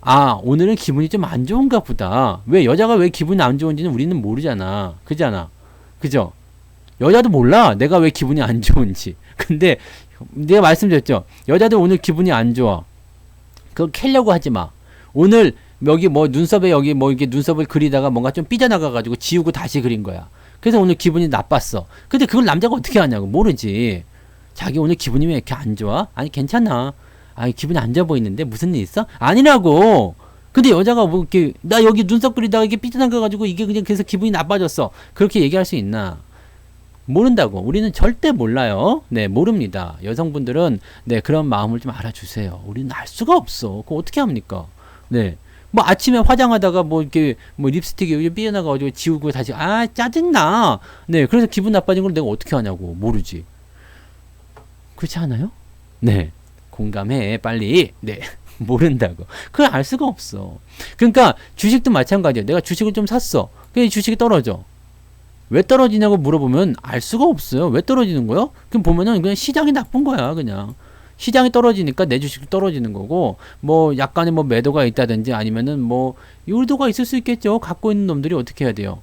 아, 오늘은 기분이 좀 안 좋은가 보다. 왜 여자가 왜 기분이 안 좋은지는 우리는 모르잖아. 그잖아. 그죠? 여자도 몰라. 내가 왜 기분이 안 좋은지. 근데 내가 말씀드렸죠. 여자들 오늘 기분이 안 좋아. 그거 캐려고 하지 마. 오늘 여기 뭐 눈썹에 여기 뭐 이게 눈썹을 그리다가 뭔가 좀 삐져나가가지고 지우고 다시 그린 거야. 그래서 오늘 기분이 나빴어. 근데 그걸 남자가 어떻게 하냐고. 모르지. 자기 오늘 기분이 왜 이렇게 안 좋아? 아니 괜찮아. 아니 기분이 안 좋아 보이는데 무슨 일 있어? 아니라고. 근데 여자가 뭐 이렇게 나 여기 눈썹 그리다가 이게 삐져나가가지고 이게 그냥 그래서 기분이 나빠졌어. 그렇게 얘기할 수 있나? 모른다고. 우리는 절대 몰라요. 네, 모릅니다. 여성분들은 네, 그런 마음을 좀 알아주세요. 우리는 알 수가 없어. 그거 어떻게 합니까? 네. 뭐 아침에 화장하다가 뭐 이렇게 뭐 립스틱이 삐져나가가지고 지우고 다시 아 짜증나. 네, 그래서 기분 나빠진 걸 내가 어떻게 하냐고. 모르지. 그렇지 않아요? 네. 공감해 빨리. 네. 모른다고. 그걸 알 수가 없어. 그러니까 주식도 마찬가지야. 내가 주식을 좀 샀어. 근데 주식이 떨어져. 왜 떨어지냐고 물어보면 알 수가 없어요. 왜 떨어지는 거요? 그럼 보면은 그냥 시장이 나쁜 거야, 그냥. 시장이 떨어지니까 내 주식도 떨어지는 거고, 뭐 약간의 뭐 매도가 있다든지 아니면은 뭐 의도가 있을 수 있겠죠. 갖고 있는 놈들이 어떻게 해야 돼요?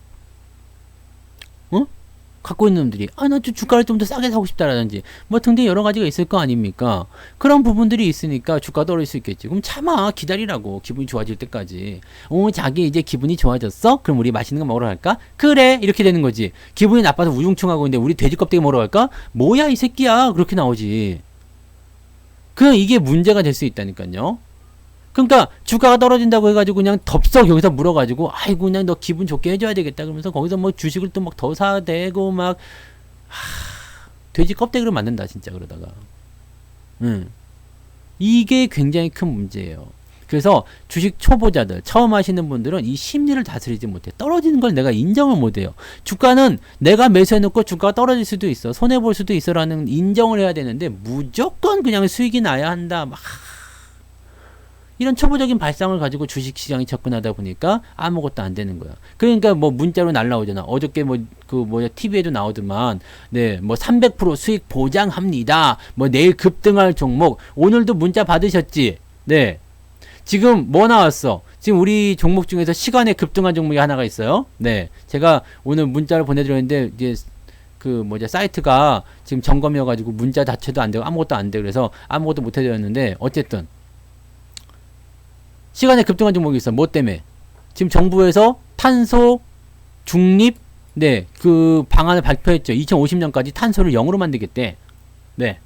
어? 갖고 있는 놈들이 나 주가를 좀 더 싸게 사고 싶다라든지 뭐 등등 여러 가지가 있을 거 아닙니까? 그런 부분들이 있으니까 주가 떨어질 수 있겠지. 그럼 참아 기다리라고 기분이 좋아질 때까지. 자기 이제 기분이 좋아졌어? 그럼 우리 맛있는 거 먹으러 갈까? 그래 이렇게 되는 거지. 기분이 나빠서 우중충하고 있는데 우리 돼지 껍데기 먹으러 갈까? 뭐야 이 새끼야 그렇게 나오지. 그냥 이게 문제가 될 수 있다니까요. 그러니까 주가가 떨어진다고 해가지고 그냥 덥석 여기서 물어가지고 아이고 그냥 너 기분 좋게 해줘야 되겠다 그러면서 거기서 뭐 주식을 또 막 더 사대고 막 돼지 껍데기로 만든다 진짜 그러다가 이게 굉장히 큰 문제예요. 그래서 주식 초보자들 처음 하시는 분들은 이 심리를 다스리지 못해. 떨어지는 걸 내가 인정을 못해요. 주가는 내가 매수해놓고 주가가 떨어질 수도 있어 손해볼 수도 있어 라는 인정을 해야 되는데 무조건 그냥 수익이 나야 한다 막 이런 초보적인 발상을 가지고 주식시장에 접근하다 보니까 아무것도 안 되는 거야. 그러니까 뭐 문자로 날라오잖아. 어저께 뭐 그 뭐야 TV에도 나오더만 네 뭐 300% 수익 보장합니다. 뭐 내일 급등할 종목 오늘도 문자 받으셨지? 네. 지금 뭐 나왔어? 지금 우리 종목 중에서 시간에 급등한 종목이 하나가 있어요. 네. 제가 오늘 문자를 보내드렸는데 이제 그 뭐냐 사이트가 지금 점검이어가지고 문자 자체도 안 되고 아무것도 안 돼. 그래서 아무것도 못 해드렸는데 어쨌든 시간에 급등한 종목이 있어. 뭐 때문에? 지금 정부에서 탄소 중립 네, 그 방안을 발표했죠. 2050년까지 탄소를 0으로 만들겠대. 네.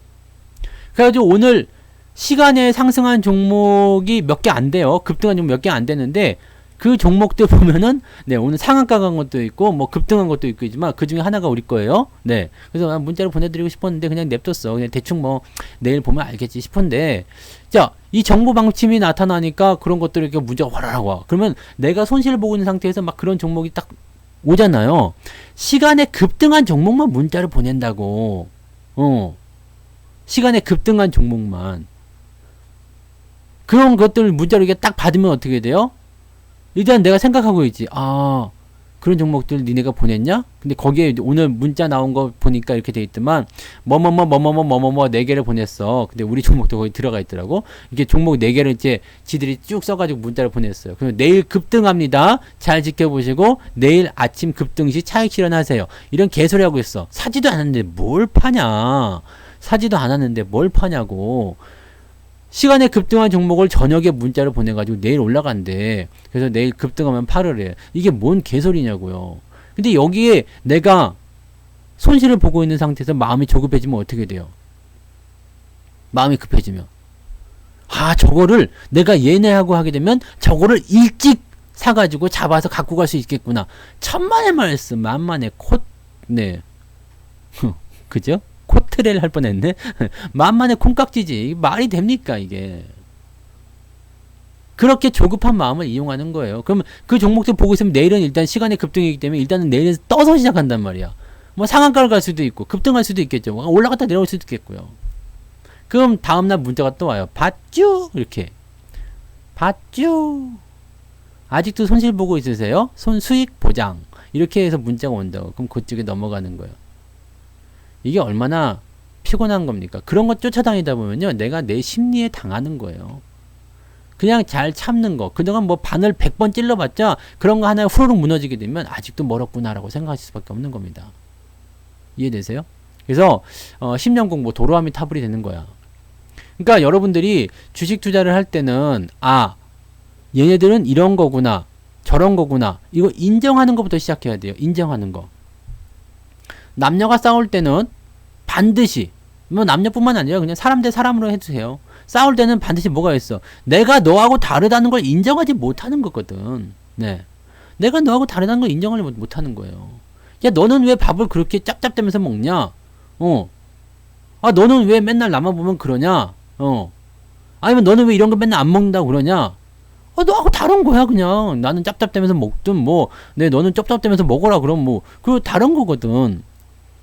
그래가지고 오늘 시간에 상승한 종목이 몇 개 안 돼요. 급등한 종목 몇 개 안 되는데 그 종목들 보면은 네 오늘 상한가 간 것도 있고 뭐 급등한 것도 있지만 그 중에 하나가 우리 거예요. 네 그래서 문자로 보내드리고 싶었는데 그냥 냅뒀어. 그냥 대충 뭐 내일 보면 알겠지 싶은데 자 이 정보 방침이 나타나니까 그런 것들이 이렇게 문제가 화라락 와. 그러면 내가 손실을 보고 있는 상태에서 막 그런 종목이 딱 오잖아요. 시간에 급등한 종목만 문자를 보낸다고. 시간에 급등한 종목만 그런 것들을 문자로 이렇게 딱 받으면 어떻게 돼요? 일단 내가 생각하고 있지. 아, 그런 종목들 니네가 보냈냐? 근데 거기에 오늘 문자 나온 거 보니까 이렇게 돼 있더만 뭐뭐뭐 4개를 보냈어. 근데 우리 종목도 거기 들어가 있더라고. 이게 종목 4개를 이제 지들이 쭉 써가지고 문자를 보냈어요. 그럼 내일 급등합니다. 잘 지켜보시고 내일 아침 급등 시 차익 실현하세요. 이런 개소리 하고 있어. 사지도 않았는데 뭘 파냐? 사지도 않았는데 뭘 파냐고. 시간에 급등한 종목을 저녁에 문자를 보내가지고 내일 올라간대. 그래서 내일 급등하면 팔으래. 이게 뭔 개소리냐고요. 근데 여기에 내가 손실을 보고 있는 상태에서 마음이 조급해지면 어떻게 돼요? 마음이 급해지면 저거를 내가 얘네하고 하게 되면 저거를 일찍 사가지고 잡아서 갖고 갈 수 있겠구나. 천만의 말씀 만만의 네 그죠? 코트레를 할 뻔했네. 만만의 콩깍지지. 말이 됩니까 이게. 그렇게 조급한 마음을 이용하는 거예요. 그러면 그 종목들 보고 있으면 내일은 일단 시간의 급등이기 때문에 일단은 내일은 떠서 시작한단 말이야. 뭐 상한가를 갈 수도 있고 급등할 수도 있겠죠. 올라갔다 내려올 수도 있겠고요. 그럼 다음날 문자가 또 와요. 봤쥬? 이렇게. 봤쥬? 아직도 손실 보고 있으세요? 수익 보장. 이렇게 해서 문자가 온다고. 그럼 그쪽에 넘어가는 거예요. 이게 얼마나 피곤한 겁니까? 그런 것 쫓아다니다 보면요. 내가 내 심리에 당하는 거예요. 그냥 잘 참는 거. 그동안 뭐 바늘 100번 찔러봤자 그런 거 하나에 후루룩 무너지게 되면 아직도 멀었구나라고 생각하실 수밖에 없는 겁니다. 이해되세요? 그래서 10년 공부 도로함이 타불이 되는 거야. 그러니까 여러분들이 주식 투자를 할 때는 얘네들은 이런 거구나 저런 거구나 이거 인정하는 것부터 시작해야 돼요. 인정하는 거. 남녀가 싸울 때는 반드시 뭐 남녀뿐만 아니라 그냥 사람 대 사람으로 해주세요. 싸울 때는 반드시 뭐가 있어? 내가 너하고 다르다는 걸 인정하지 못하는 거거든. 네, 내가 너하고 다르다는 걸 인정을 못하는 거예요. 야, 너는 왜 밥을 그렇게 짭짭대면서 먹냐? 너는 왜 맨날 나만 보면 그러냐? 아니면 너는 왜 이런 거 맨날 안 먹는다고 그러냐? 너하고 다른 거야, 그냥. 나는 짭짭대면서 먹든, 너는 짭짭대면서 먹어라, 그럼 그거 다른 거거든.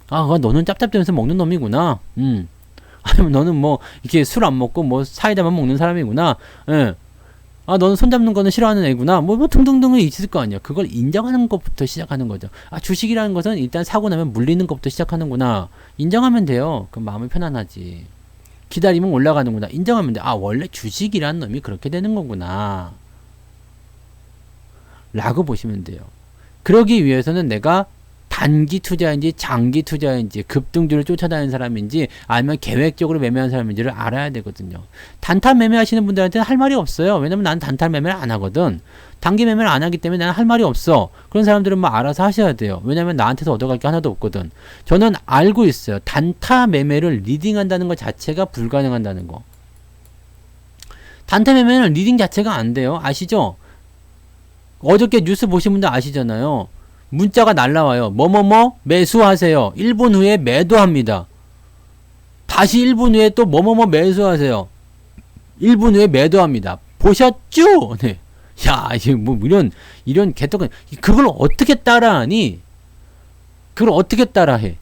너는 짭짭대면서 먹는 놈이구나. 아니면 너는 이렇게 술 안 먹고, 사이다만 먹는 사람이구나. 예. 너는 손잡는 거는 싫어하는 애구나. 등등등이 있을 거 아니야. 그걸 인정하는 것부터 시작하는 거죠. 주식이라는 것은 일단 사고 나면 물리는 것부터 시작하는구나. 인정하면 돼요. 그럼 마음이 편안하지. 기다리면 올라가는구나. 인정하면 돼. 원래 주식이라는 놈이 그렇게 되는 거구나. 라고 보시면 돼요. 그러기 위해서는 내가 단기 투자인지 장기 투자인지 급등주를 쫓아다니는 사람인지 아니면 계획적으로 매매하는 사람인지를 알아야 되거든요. 단타 매매하시는 분들한테는 할 말이 없어요. 왜냐면 나는 단타 매매를 안 하거든. 단기 매매를 안 하기 때문에 나는 할 말이 없어. 그런 사람들은 알아서 하셔야 돼요. 왜냐면 나한테서 얻어갈 게 하나도 없거든. 저는 알고 있어요. 단타 매매를 리딩한다는 것 자체가 불가능한다는 거. 단타 매매는 리딩 자체가 안 돼요. 아시죠? 어저께 뉴스 보신 분들 아시잖아요. 문자가 날라와요. 매수하세요. 1분 후에 매도합니다. 다시 1분 후에 또 매수하세요. 1분 후에 매도합니다. 보셨죠? 네. 야, 이런 개떡은, 그걸 어떻게 따라하니? 그걸 어떻게 따라해?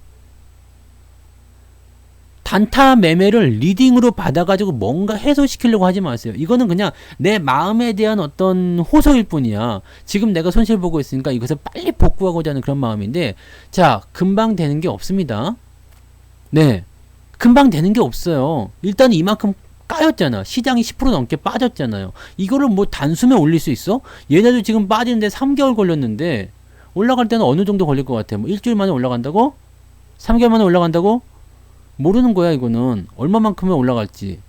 단타 매매를 리딩으로 받아가지고 뭔가 해소시키려고 하지 마세요. 이거는 그냥 내 마음에 대한 어떤 호소일 뿐이야. 지금 내가 손실 보고 있으니까 이것을 빨리 복구하고자 하는 그런 마음인데, 자, 금방 되는 게 없습니다. 네. 금방 되는 게 없어요. 일단 이만큼 까였잖아. 시장이 10% 넘게 빠졌잖아요. 이거를 단숨에 올릴 수 있어? 얘네도 지금 빠지는데 3개월 걸렸는데, 올라갈 때는 어느 정도 걸릴 것 같아? 일주일 만에 올라간다고? 3개월 만에 올라간다고? 모르는 거야. 이거는 얼마만큼에 올라갈지.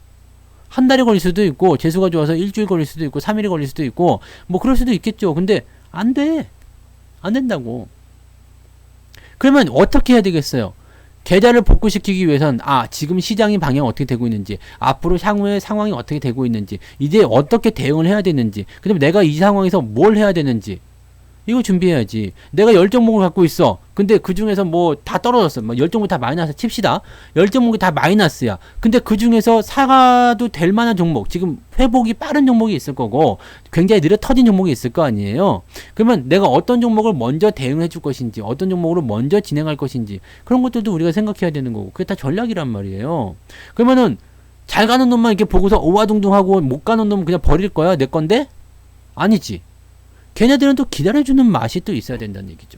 한 달이 걸릴 수도 있고 재수가 좋아서 일주일 걸릴 수도 있고 3일이 걸릴 수도 있고 그럴 수도 있겠죠. 근데 안 돼. 안 된다고. 그러면 어떻게 해야 되겠어요? 계좌를 복구시키기 위해선 지금 시장의 방향이 어떻게 되고 있는지, 앞으로 향후의 상황이 어떻게 되고 있는지, 이제 어떻게 대응을 해야 되는지, 그 다음에 내가 이 상황에서 뭘 해야 되는지, 이거 준비해야지. 내가 10종목을 갖고 있어. 근데 그 중에서 다 떨어졌어. 10종목 다 마이너스 칩시다. 10종목이 다 마이너스야. 근데 그 중에서 사가도 될 만한 종목, 지금 회복이 빠른 종목이 있을 거고, 굉장히 느려 터진 종목이 있을 거 아니에요. 그러면 내가 어떤 종목을 먼저 대응해 줄 것인지, 어떤 종목으로 먼저 진행할 것인지, 그런 것들도 우리가 생각해야 되는 거고, 그게 다 전략이란 말이에요. 그러면은, 잘 가는 놈만 이렇게 보고서 오와둥둥하고 못 가는 놈은 그냥 버릴 거야? 내 건데? 아니지. 걔네들은 또 기다려주는 맛이 또 있어야 된다는 얘기죠.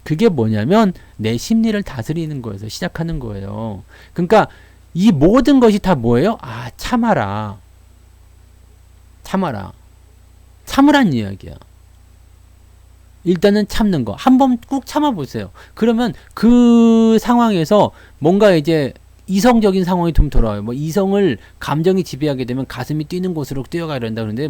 그게 뭐냐면 내 심리를 다스리는 거에서 시작하는 거예요. 그러니까 이 모든 것이 다 뭐예요? 참아라. 참아라. 참으란 이야기야. 일단은 참는 거. 한번 꾹 참아보세요. 그러면 그 상황에서 뭔가 이제 이성적인 상황이 좀 돌아와요. 이성을 감정이 지배하게 되면 가슴이 뛰는 곳으로 뛰어가야 된다 그러는데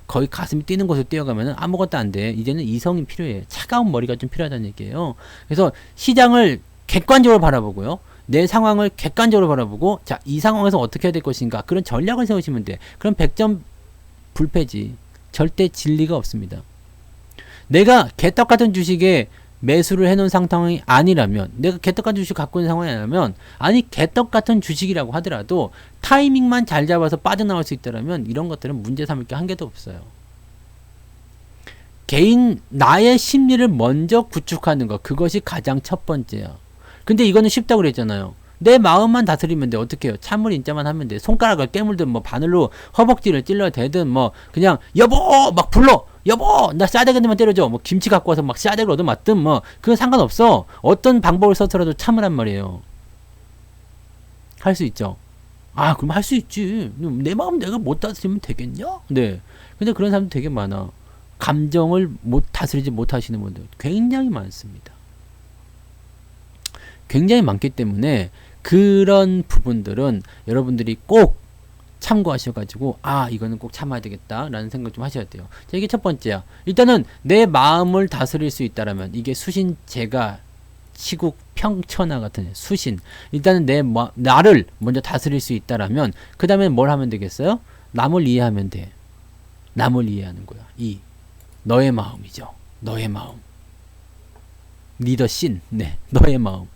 거의 가슴이 뛰는 곳으로 뛰어가면 아무것도 안 돼. 이제는 이성이 필요해. 차가운 머리가 좀 필요하다는 얘기예요. 그래서 시장을 객관적으로 바라보고요. 내 상황을 객관적으로 바라보고 이 상황에서 어떻게 해야 될 것인가. 그런 전략을 세우시면 돼. 그럼 100점 불패지. 절대 진리가 없습니다. 내가 개떡 같은 주식에 매수를 해놓은 상황이 아니라면, 내가 개떡 같은 주식 갖고 있는 상황이 아니라면, 개떡 같은 주식이라고 하더라도 타이밍만 잘 잡아서 빠져나올 수 있다면 이런 것들은 문제 삼을 게 한 개도 없어요. 나의 심리를 먼저 구축하는 것, 그것이 가장 첫 번째야. 근데 이거는 쉽다고 그랬잖아요. 내 마음만 다스리면 돼. 어떻게 해요? 찬물 인자만 하면 돼. 손가락을 깨물든 뭐 바늘로 허벅지를 찔러 대든 뭐 그냥 여보 막 불러. 여보 나 싸대기만 때려줘. 뭐 김치 갖고 와서 막 싸대기를 얻어맞든 뭐 그건 상관없어. 어떤 방법을 써서라도 참으란 말이에요. 할 수 있죠. 아 그럼 할 수 있지. 내 마음 내가 못 다스리면 되겠냐? 네. 근데 그런 사람도 되게 많아. 감정을 다스리지 못하시는 분들 굉장히 많습니다. 굉장히 많기 때문에 그런 부분들은 여러분들이 꼭 참고하셔가지고 아 이거는 꼭 참아야 되겠다라는 생각 좀 하셔야 돼요. 자, 이게 첫 번째야. 일단은 내 마음을 다스릴 수 있다라면 이게 수신제가 시국 평천하 같은 수신. 일단은 나를 먼저 다스릴 수 있다라면 그 다음에 뭘 하면 되겠어요? 남을 이해하면 돼. 남을 이해하는 거야. 너의 마음이죠. 너의 마음. 리더신. 네. 너의 마음.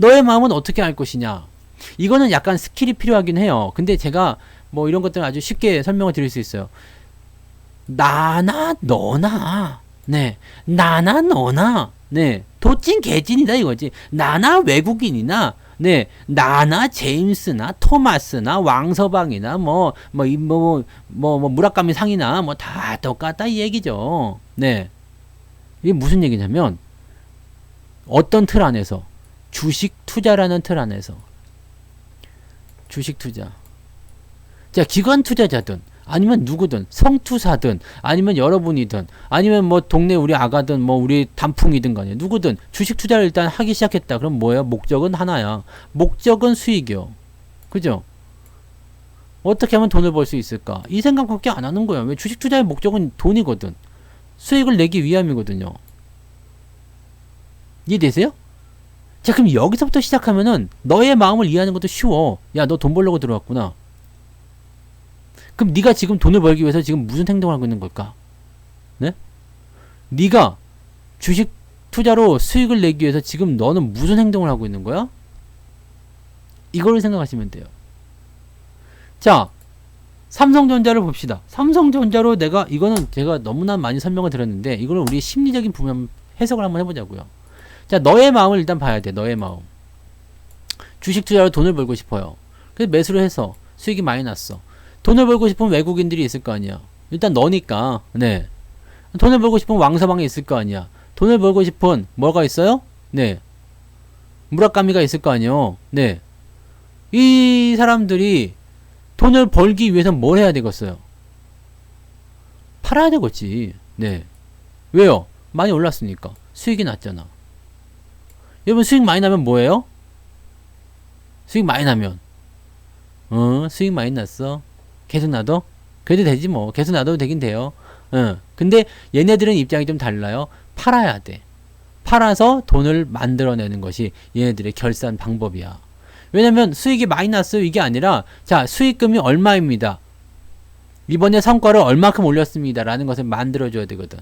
너의 마음은 어떻게 알 것이냐? 이거는 약간 스킬이 필요하긴 해요. 근데 제가 뭐 이런 것들은 아주 쉽게 설명을 드릴 수 있어요. 나나 너나 네. 나나 너나 네. 도찐 개찐이다 이거지. 나나 외국인이나 네. 나나 제임스나 토마스나 왕서방이나 무라카미 상이나 뭐 다 똑같다 이 얘기죠. 네. 이게 무슨 얘기냐면 어떤 틀 안에서 주식 투자라는 틀 안에서 주식 투자. 자, 기관 투자자든 아니면 누구든 성투사든 아니면 여러분이든 아니면 뭐 동네 우리 아가든 뭐 우리 단풍이든 간에 누구든 주식 투자를 일단 하기 시작했다. 그럼 뭐예요? 목적은 하나야. 목적은 수익이요. 그죠? 어떻게 하면 돈을 벌 수 있을까? 이 생각밖에 안 하는 거야. 왜 주식 투자의 목적은 돈이거든. 수익을 내기 위함이거든요. 이해되세요? 자, 그럼 여기서부터 시작하면은 너의 마음을 이해하는 것도 쉬워. 야, 너 돈 벌려고 들어왔구나. 그럼 네가 지금 돈을 벌기 위해서 지금 무슨 행동을 하고 있는 걸까? 네? 네가 주식 투자로 수익을 내기 위해서 지금 너는 무슨 행동을 하고 있는 거야? 이거를 생각하시면 돼요. 자, 삼성전자를 봅시다. 삼성전자로 이거는 제가 너무나 많이 설명을 드렸는데 이거는 우리 심리적인 부분 해석을 한번 해보자고요. 자, 너의 마음을 일단 봐야 돼. 너의 마음. 주식 투자로 돈을 벌고 싶어요. 그래서 매수를 해서 수익이 많이 났어. 돈을 벌고 싶은 외국인들이 있을 거 아니야. 일단 너니까. 네. 돈을 벌고 싶은 왕서방이 있을 거 아니야. 돈을 벌고 싶은 뭐가 있어요? 네. 무라카미가 있을 거 아니에요. 네. 이 사람들이 돈을 벌기 위해서는 뭘 해야 되겠어요? 팔아야 되겠지. 네. 왜요? 많이 올랐으니까. 수익이 났잖아. 여러분 수익 많이 나면 뭐예요? 수익 많이 나면 수익 많이 났어. 계속 놔둬? 그래도 되지 뭐. 계속 놔둬도 되긴 돼요. 근데 얘네들은 입장이 좀 달라요. 팔아야 돼. 팔아서 돈을 만들어내는 것이 얘네들의 결산 방법이야. 왜냐면 수익이 많이 났어요 이게 아니라 자 수익금이 얼마입니다. 이번에 성과를 얼마큼 올렸습니다 라는 것을 만들어줘야 되거든.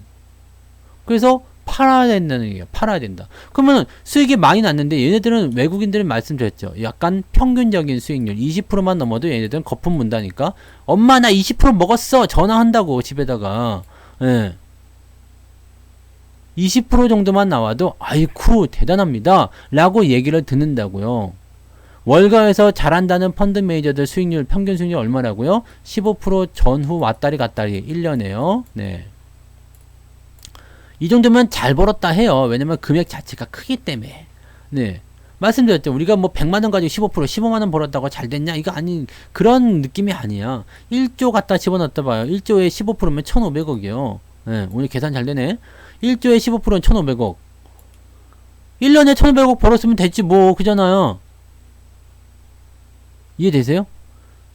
그래서 팔아야 된다는 얘기야. 팔아야 된다. 그러면 수익이 많이 났는데 얘네들은 외국인들은 말씀드렸죠. 약간 평균적인 수익률 20%만 넘어도 얘네들은 거품 문다니까. 엄마 나 20% 먹었어. 전화한다고 집에다가. 예. 20% 정도만 나와도 아이쿠 대단합니다 라고 얘기를 듣는다고요. 월가에서 잘한다는 펀드 매니저들 수익률 평균 수익률 얼마라고요? 15% 전후 왔다리 갔다리 1년에요. 네. 이 정도면 잘 벌었다 해요. 왜냐면 금액 자체가 크기 때문에. 네. 말씀드렸죠. 우리가 뭐 100만원 가지고 15%, 15만원 벌었다고 잘 됐냐? 이거 그런 느낌이 아니야. 1조 갖다 집어넣었다 봐요. 1조에 15%면 1,500억이요. 네. 오늘 계산 잘 되네. 1조에 15%는 1,500억. 1년에 1,500억 벌었으면 됐지 뭐. 그잖아요. 이해되세요?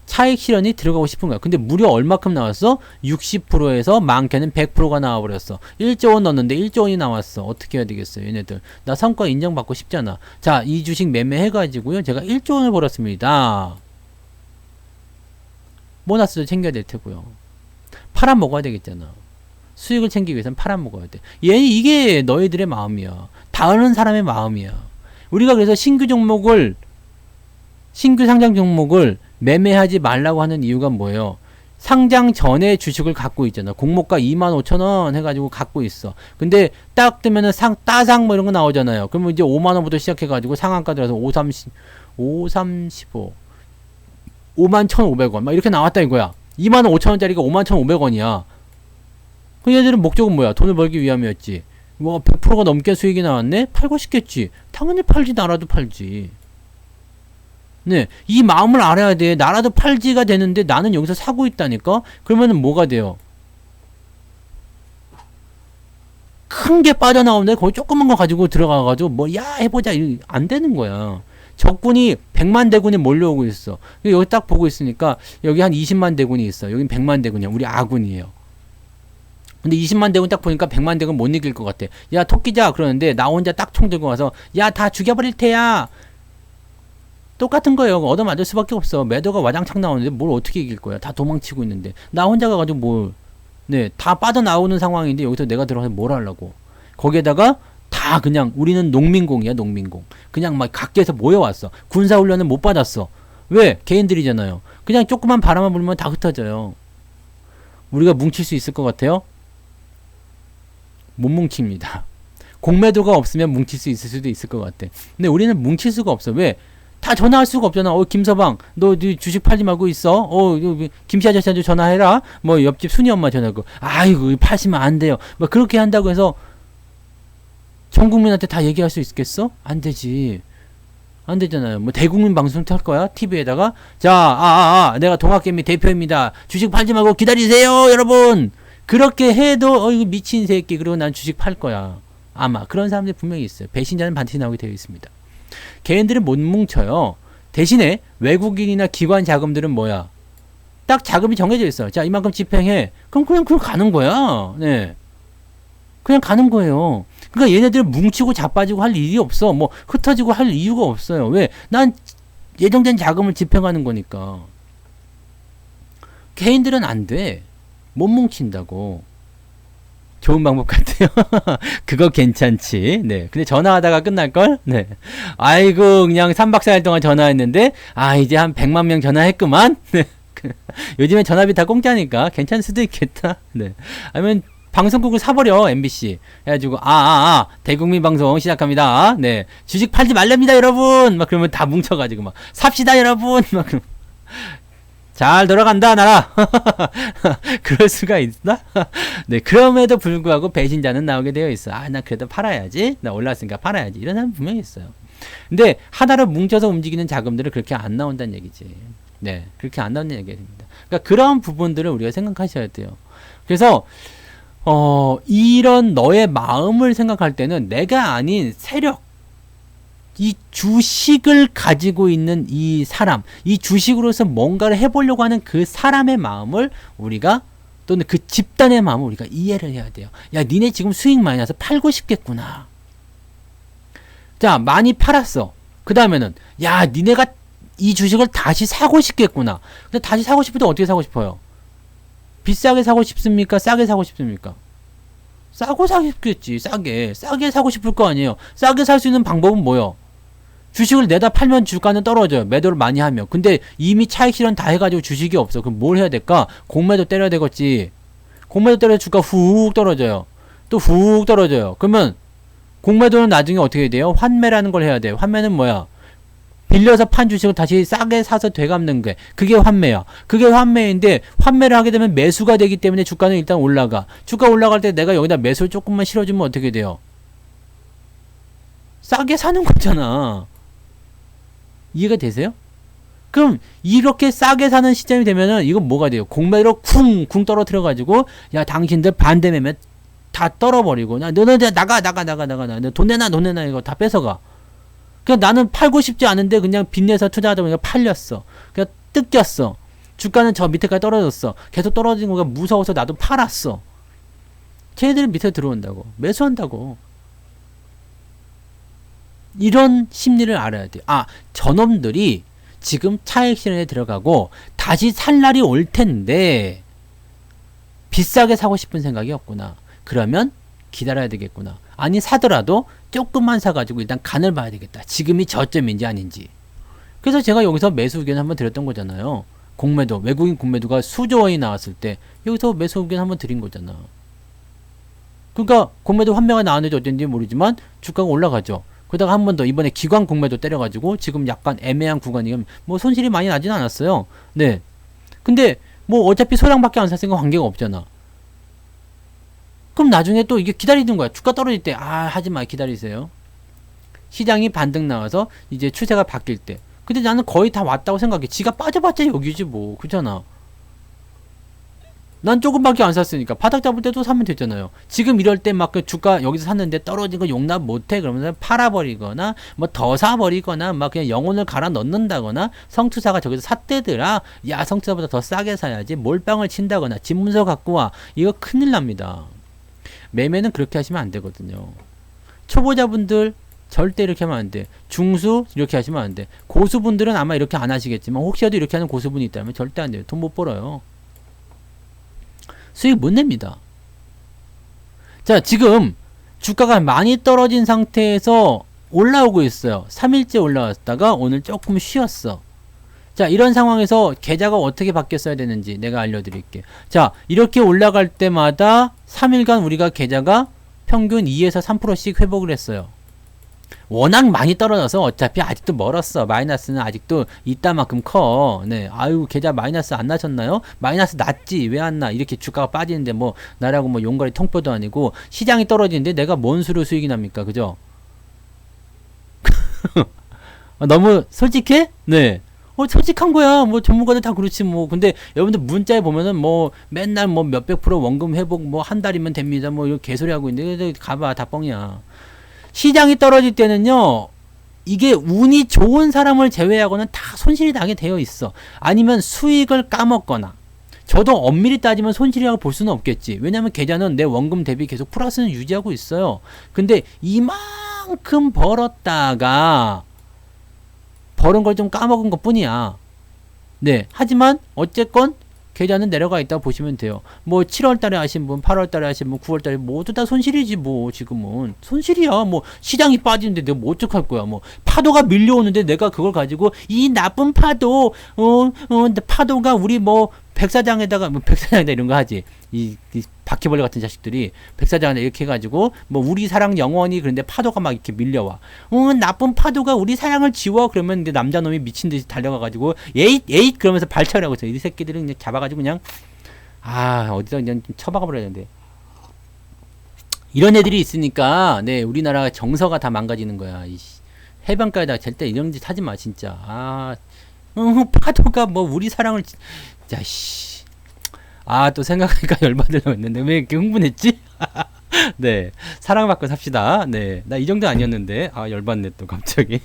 차익 실현이 들어가고 싶은 거야. 근데 무려 얼마큼 나왔어? 60%에서 많게는 100%가 나와버렸어. 1조 원 넣었는데 1조 원이 나왔어. 어떻게 해야 되겠어요, 얘네들. 나 성과 인정받고 싶잖아. 자, 이 주식 매매해가지고요. 제가 1조 원을 벌었습니다. 보너스도 챙겨야 될 테고요. 팔아먹어야 되겠잖아. 수익을 챙기기 위해서는 팔아먹어야 돼. 이게 너희들의 마음이야. 다른 사람의 마음이야. 우리가 그래서 신규 상장 종목을 매매하지 말라고 하는 이유가 뭐예요? 상장 전에 주식을 갖고 있잖아. 공모가 25,000원 해가지고 갖고 있어. 근데 딱 뜨면은 따상 뭐 이런 거 나오잖아요. 그러면 이제 5만원부터 시작해가지고 상한가 들어서 535, 51,500원 막 이렇게 나왔다 이거야. 25,000원짜리가 51,500원이야. 그 얘들은 목적은 뭐야? 돈을 벌기 위함이었지. 뭐 100%가 넘게 수익이 나왔네? 팔고 싶겠지. 당연히 팔지. 나라도 팔지. 네, 이 마음을 알아야 돼. 나라도 팔지가 되는데 나는 여기서 사고 있다니까? 그러면은 뭐가 돼요? 큰 게 빠져나오는데 거기 조그만 거 가지고 들어가가지고 뭐 야 해보자 안 되는 거야. 적군이 100만 대군이 몰려오고 있어. 여기 딱 보고 있으니까 여기 한 20만 대군이 있어. 여긴 100만 대군이야. 우리 아군이에요. 근데 20만 대군 딱 보니까 100만 대군 못 이길 것 같아. 야 토끼자 그러는데 나 혼자 딱 총 들고 와서 야 다 죽여버릴 테야. 똑같은 거예요. 얻어맞을 수밖에 없어. 매도가 와장창 나오는데 뭘 어떻게 이길 거야. 다 도망치고 있는데. 나 혼자 가가지고 뭘. 네, 다 빠져나오는 상황인데 여기서 내가 들어가서 뭘 하려고. 거기에다가 다 그냥 우리는 농민공이야. 농민공. 그냥 막 각계에서 모여왔어. 군사훈련은 못 받았어. 왜? 개인들이잖아요. 그냥 조그만 바람만 불면 다 흩어져요. 우리가 뭉칠 수 있을 것 같아요? 못 뭉칩니다. 공매도가 없으면 뭉칠 수 있을 수도 있을 것 같아. 근데 우리는 뭉칠 수가 없어. 왜? 다 전화할 수가 없잖아. 김서방, 너 주식 팔지 말고 있어. 김씨 아저씨한테 전화해라. 뭐 옆집 순이 엄마 전화하고, 아이고 파시면 안 돼요. 뭐 그렇게 한다고 해서 전 국민한테 다 얘기할 수 있겠어? 안 되지. 안 되잖아요. 뭐 대국민 방송 탈 거야? TV에다가 자, 내가 동학개미 대표입니다. 주식 팔지 말고 기다리세요, 여러분. 그렇게 해도 이거 미친 새끼. 그리고 난 주식 팔 거야. 아마 그런 사람들이 분명히 있어요. 배신자는 반드시 나오게 되어 있습니다. 개인들은 못 뭉쳐요. 대신에 외국인이나 기관 자금들은 뭐야? 딱 자금이 정해져 있어. 자, 이만큼 집행해. 그럼 그냥 가는 거야. 네. 그냥 가는 거예요. 그러니까 얘네들 뭉치고 자빠지고 할 일이 없어. 뭐 흩어지고 할 이유가 없어요. 왜? 난 예정된 자금을 집행하는 거니까. 개인들은 안 돼. 못 뭉친다고. 좋은 방법 같아요. 그거 괜찮지. 네. 근데 전화하다가 끝날걸? 네. 아이고, 그냥 3박 4일 동안 전화했는데, 이제 한 100만 명 전화했구만? 네. 요즘엔 전화비 다 공짜니까 괜찮을 수도 있겠다. 네. 아니면 방송국을 사버려, MBC. 해가지고, 대국민 방송 시작합니다. 네. 주식 팔지 말랍니다, 여러분! 막 그러면 다 뭉쳐가지고 막, 삽시다, 여러분! 막 그러면. 잘 돌아간다 나라. 그럴 수가 있나? 네, 그럼에도 불구하고 배신자는 나오게 되어 있어. 나 그래도 팔아야지. 나 올랐으니까 팔아야지. 이런 사람 분명히 있어요. 근데 하나로 뭉쳐서 움직이는 자금들은 그렇게 안 나온다는 얘기지. 네, 그렇게 안 나온다는 얘기입니다. 그러니까 그런 부분들을 우리가 생각하셔야 돼요. 그래서 이런 너의 마음을 생각할 때는 내가 아닌 세력, 이 주식을 가지고 있는 이 사람, 이 주식으로서 뭔가를 해보려고 하는 그 사람의 마음을 우리가, 또는 그 집단의 마음을 우리가 이해를 해야 돼요. 야, 니네 지금 수익 많이 나서 팔고 싶겠구나. 자, 많이 팔았어. 그 다음에는, 야, 니네가 이 주식을 다시 사고 싶겠구나. 근데 다시 사고 싶을 때 어떻게 사고 싶어요? 비싸게 사고 싶습니까? 싸게 사고 싶습니까? 싸고 사고 싶겠지. 싸게 사고 싶을 거 아니에요. 싸게 살 수 있는 방법은 뭐요? 주식을 내다 팔면 주가는 떨어져요. 매도를 많이 하면. 근데 이미 차익 실현 다 해가지고 주식이 없어. 그럼 뭘 해야 될까? 공매도 때려야 되겠지. 공매도 때려야 주가 훅 떨어져요. 또 훅 떨어져요. 그러면 공매도는 나중에 어떻게 돼요? 환매라는 걸 해야 돼요. 환매는 뭐야? 빌려서 판 주식을 다시 싸게 사서 되갚는 게, 그게 환매야. 그게 환매인데, 환매를 하게 되면 매수가 되기 때문에 주가는 일단 올라가. 주가 올라갈 때 내가 여기다 매수를 조금만 실어주면 어떻게 돼요? 싸게 사는 거잖아. 이해가 되세요? 그럼 이렇게 싸게 사는 시점이 되면은 이건 뭐가 돼요? 공매로 쿵쿵 떨어뜨려가지고, 야, 당신들 반대 매매 다 떨어버리고, 너네 나가. 돈 내놔 이거 다 뺏어가. 그냥 나는 팔고 싶지 않은데 그냥 빚내서 투자하다 보니까 팔렸어. 그냥 뜯겼어. 주가는 저 밑에까지 떨어졌어. 계속 떨어지는 거가 무서워서 나도 팔았어. 걔네들은 밑에 들어온다고. 매수한다고. 이런 심리를 알아야 돼요. 저놈들이 지금 차익 실현에 들어가고 다시 살 날이 올 텐데 비싸게 사고 싶은 생각이 없구나. 그러면 기다려야 되겠구나. 아니 사더라도 조금만 사가지고 일단 간을 봐야 되겠다. 지금이 저점인지 아닌지. 그래서 제가 여기서 매수 의견을 한번 드렸던 거잖아요. 공매도, 외국인 공매도가 수조 원이 나왔을 때 여기서 매수 의견 한번 드린 거잖아. 그러니까 공매도 환매가 나왔는지 어쩐지 모르지만 주가가 올라가죠. 그러다가 한 번 더 이번에 기관 공매도 때려가지고 지금 약간 애매한 구간이면 뭐 손실이 많이 나진 않았어요. 네. 근데 뭐 어차피 소량밖에 안 샀으니까 관계가 없잖아. 그럼 나중에 또 이게 기다리는 거야. 주가 떨어질 때 하지마 기다리세요. 시장이 반등 나와서 이제 추세가 바뀔 때. 근데 나는 거의 다 왔다고 생각해. 지가 빠져봤자 여기지 뭐. 그렇잖아. 난 조금밖에 안 샀으니까 바닥 잡을 때도 사면 되잖아요. 지금 이럴 때 막 그 주가 여기서 샀는데 떨어진 거 용납 못해 그러면서 팔아버리거나 뭐 더 사버리거나 막 그냥 영혼을 갈아 넣는다거나 성투사가 저기서 샀대더라. 야 성투사보다 더 싸게 사야지. 몰빵을 친다거나 집문서 갖고 와. 이거 큰일 납니다. 매매는 그렇게 하시면 안 되거든요. 초보자분들 절대 이렇게 하면 안 돼. 중수 이렇게 하시면 안 돼. 고수분들은 아마 이렇게 안 하시겠지만 혹시라도 이렇게 하는 고수분이 있다면 절대 안 돼요. 돈 못 벌어요. 수익 못 냅니다. 자, 지금 주가가 많이 떨어진 상태에서 올라오고 있어요. 3일째 올라왔다가 오늘 조금 쉬었어. 자, 이런 상황에서 계좌가 어떻게 바뀌었어야 되는지 내가 알려드릴게. 자, 이렇게 올라갈 때마다 3일간 우리가 계좌가 평균 2에서 3%씩 회복을 했어요. 워낙 많이 떨어져서 어차피 아직도 멀었어. 마이너스는 아직도 이따만큼 커. 네. 아유, 계좌 마이너스 안 나셨나요? 마이너스 났지. 왜 안 나? 이렇게 주가가 빠지는데 뭐, 나라고 뭐 용거리 통보도 아니고, 시장이 떨어지는데 내가 뭔 수로 수익이 납니까? 그죠? 너무 솔직해? 네. 솔직한 거야. 뭐 전문가들 다 그렇지 뭐. 근데 여러분들 문자에 보면은 뭐 맨날 뭐 몇백 프로 원금 회복 뭐 한 달이면 됩니다. 뭐 이런 개소리 하고 있는데 가봐 다 뻥이야. 시장이 떨어질 때는요, 이게 운이 좋은 사람을 제외하고는 다 손실이 나게 되어 있어. 아니면 수익을 까먹거나. 저도 엄밀히 따지면 손실이라고 볼 수는 없겠지. 왜냐면 계좌는 내 원금 대비 계속 플러스는 유지하고 있어요. 근데 이만큼 벌었다가 벌은 걸 좀 까먹은 것 뿐이야. 네. 하지만 어쨌건 계좌는 내려가 있다고 보시면 돼요. 뭐 7월달에 하신 분, 8월달에 하신 분, 9월달에 모두 다 손실이지 뭐. 지금은 손실이야. 뭐 시장이 빠지는데 내가 뭐 어떡할 거야. 뭐 파도가 밀려오는데 내가 그걸 가지고 이 나쁜 파도 파도가 우리 뭐 백사장에다가 뭐 백사장에다 이런 거 하지. 이 바퀴벌레 같은 자식들이 백사장에 이렇게 해가지고 뭐 우리 사랑 영원히 그런데 파도가 막 이렇게 밀려와. 나쁜 파도가 우리 사랑을 지워. 그러면 이제 남자놈이 미친 듯이 달려가가지고 에잇 그러면서 발차라고 해서 이 새끼들은 그냥 잡아가지고 그냥 어디다 그냥 처박아 버려야 되는데. 이런 애들이 있으니까 네 우리나라 정서가 다 망가지는 거야. 해변가에다 절대 이런 짓 하지 마 진짜. 파도가 뭐 우리 사랑을 진짜 또 생각하니까 열받으려고 했는데 왜 이렇게 흥분했지? 네 사랑받고 삽시다. 네 나 이 정도 아니었는데 열받네 또 갑자기.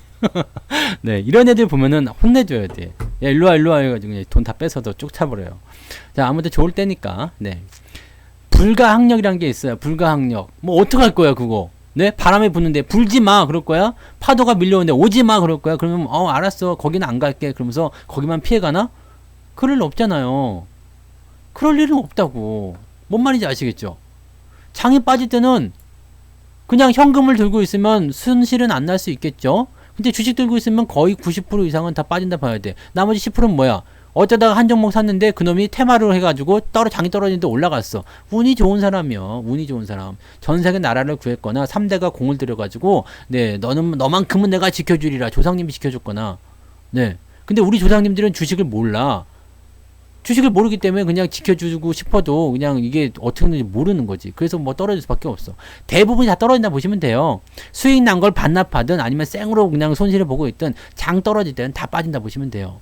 네 이런 애들 보면은 혼내줘야 돼. 야 일로와 해가지고 돈 다 뺏어도 쫓아버려요. 자 아무튼 좋을 때니까. 네 불가항력이란 게 있어요. 불가항력 뭐 어떡할 거야 그거. 네 바람이 부는데 불지마 그럴 거야. 파도가 밀려오는데 오지마 그럴 거야. 그러면 알았어 거기는 안 갈게 그러면서 거기만 피해가나? 그럴 일 없잖아요. 그럴 일은 없다고. 뭔 말인지 아시겠죠? 장이 빠질 때는 그냥 현금을 들고 있으면 손실은 안 날 수 있겠죠? 근데 주식 들고 있으면 거의 90% 이상은 다 빠진다 봐야 돼. 나머지 10%는 뭐야? 어쩌다가 한 종목 샀는데 그놈이 테마를 해가지고 장이 떨어지는데 올라갔어. 운이 좋은 사람이요. 운이 좋은 사람. 전 세계 나라를 구했거나 3대가 공을 들여가지고 네 너만큼은 내가 지켜주리라. 조상님이 지켜줬거나. 네. 근데 우리 조상님들은 주식을 몰라. 주식을 모르기 때문에 그냥 지켜주고 싶어도 그냥 이게 어떻게 하는지 모르는 거지. 그래서 뭐 떨어질 수밖에 없어. 대부분이 다 떨어진다 보시면 돼요. 수익 난 걸 반납하든 아니면 생으로 그냥 손실을 보고 있든 장 떨어질 때는 다 빠진다 보시면 돼요.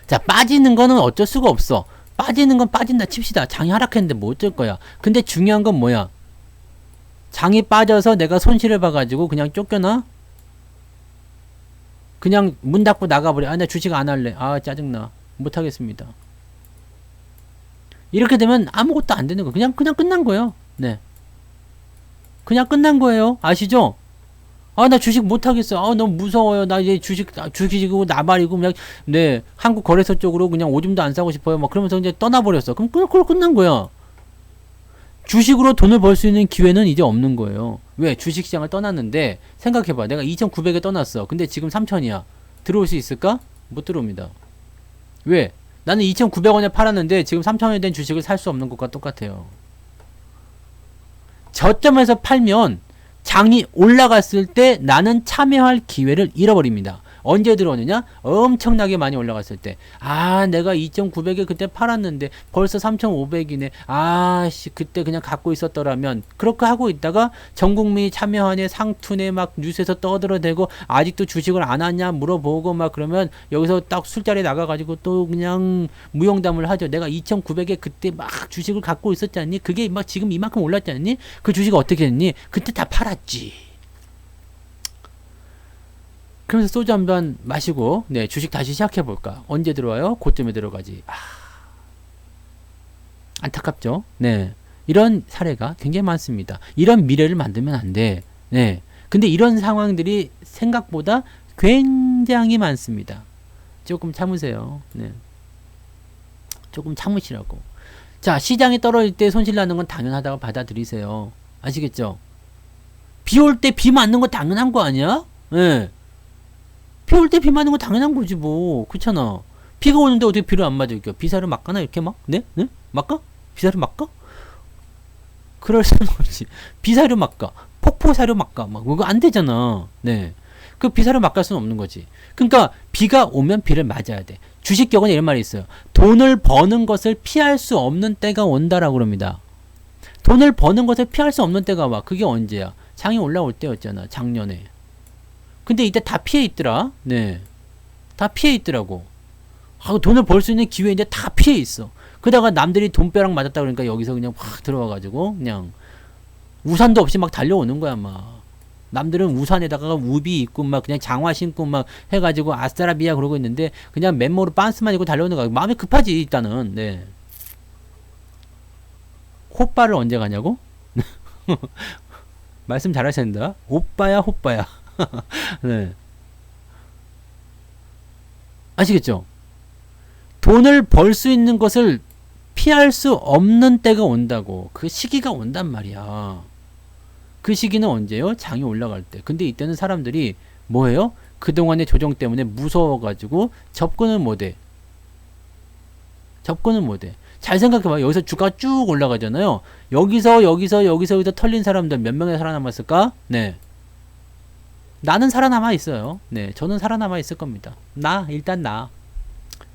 자 빠지는 거는 어쩔 수가 없어. 빠지는 건 빠진다 칩시다. 장이 하락했는데 뭐 어쩔 거야. 근데 중요한 건 뭐야. 장이 빠져서 내가 손실을 봐가지고 그냥 쫓겨나? 그냥 문 닫고 나가버려. 나 주식 안 할래. 짜증나. 못하겠습니다. 이렇게 되면 아무것도 안 되는 거. 그냥 끝난 거예요. 네. 그냥 끝난 거예요. 아시죠? 나 주식 못하겠어. 너무 무서워요. 나 이제 주식이고 나발이고 그냥 네 한국 거래소 쪽으로 그냥 오줌도 안 싸고 싶어요. 막 그러면서 이제 떠나버렸어. 그럼 그걸 끝난 거야. 주식으로 돈을 벌 수 있는 기회는 이제 없는 거예요. 왜? 주식시장을 떠났는데 생각해봐. 내가 2,900에 떠났어. 근데 지금 3,000이야. 들어올 수 있을까? 못 들어옵니다. 왜? 나는 2,900원에 팔았는데 지금 3,000원이 된 주식을 살 수 없는 것과 똑같아요. 저점에서 팔면 장이 올라갔을 때 나는 참여할 기회를 잃어버립니다. 언제 들어오느냐? 엄청나게 많이 올라갔을 때. 아, 내가 2,900에 그때 팔았는데 벌써 3,500이네. 아씨, 그때 그냥 갖고 있었더라면. 그렇게 하고 있다가 전 국민이 참여하네, 상투네, 막 뉴스에서 떠들어대고 아직도 주식을 안 하냐 물어보고 막 그러면 여기서 딱 술자리에 나가가지고 또 그냥 무용담을 하죠. 내가 2,900에 그때 막 주식을 갖고 있었지 않니? 그게 막 지금 이만큼 올랐지 않니? 그 주식 어떻게 했니? 그때 다 팔았지. 그러면서 소주 한 잔 마시고, 네, 주식 다시 시작해볼까? 언제 들어와요? 고점에 들어가지. 아, 안타깝죠? 네. 이런 사례가 굉장히 많습니다. 이런 미래를 만들면 안 돼. 네. 근데 이런 상황들이 생각보다 굉장히 많습니다. 조금 참으세요. 네. 조금 참으시라고. 자, 시장이 떨어질 때 손실 나는 건 당연하다고 받아들이세요. 아시겠죠? 비 올 때 비 맞는 거 당연한 거 아니야? 네. 비 올 때 비 맞는 거 당연한 거지 뭐. 그렇잖아. 비가 오는데 어떻게 비를 안 맞을게요? 비사를 맞거나 이렇게 막? 네? 네? 맞까? 비사를 맞까? 그럴 수는 없지. 비사를 맞까? 폭포사를 맞까? 막 그거 안 되잖아. 네. 그 비사를 맞갈 수는 없는 거지. 그러니까 비가 오면 비를 맞아야 돼. 주식 격언에 이런 말이 있어요. 돈을 버는 것을 피할 수 없는 때가 온다라고 그럽니다. 돈을 버는 것을 피할 수 없는 때가 와. 그게 언제야? 장이 올라올 때였잖아. 작년에. 근데 이때 다 피해 있더라. 네. 다 피해 있더라고. 아, 돈을 벌 수 있는 기회인데 다 피해 있어. 그러다가 남들이 돈벼락 맞았다 그러니까 여기서 그냥 확 들어와가지고 그냥 우산도 없이 막 달려오는 거야, 막. 남들은 우산에다가 우비 입고 막 그냥 장화 신고 막 해가지고 아싸라비아 그러고 있는데 그냥 맨모로 빤스만 입고 달려오는 거야. 마음이 급하지, 일단은. 네. 호빠를 언제 가냐고? 말씀 잘하신다. 오빠야, 호빠야. 네. 아시겠죠? 돈을 벌 수 있는 것을 피할 수 없는 때가 온다고. 그 시기가 온단 말이야. 그 시기는 언제요? 장이 올라갈 때. 근데 이때는 사람들이 뭐예요? 그동안의 조정 때문에 무서워가지고 접근을 못해. 접근을 못해. 잘 생각해봐. 여기서 주가가 쭉 올라가잖아요. 여기서 털린 사람들 몇 명이 살아남았을까? 네. 나는 살아남아 있어요. 네, 저는 살아남아 있을 겁니다. 일단 나.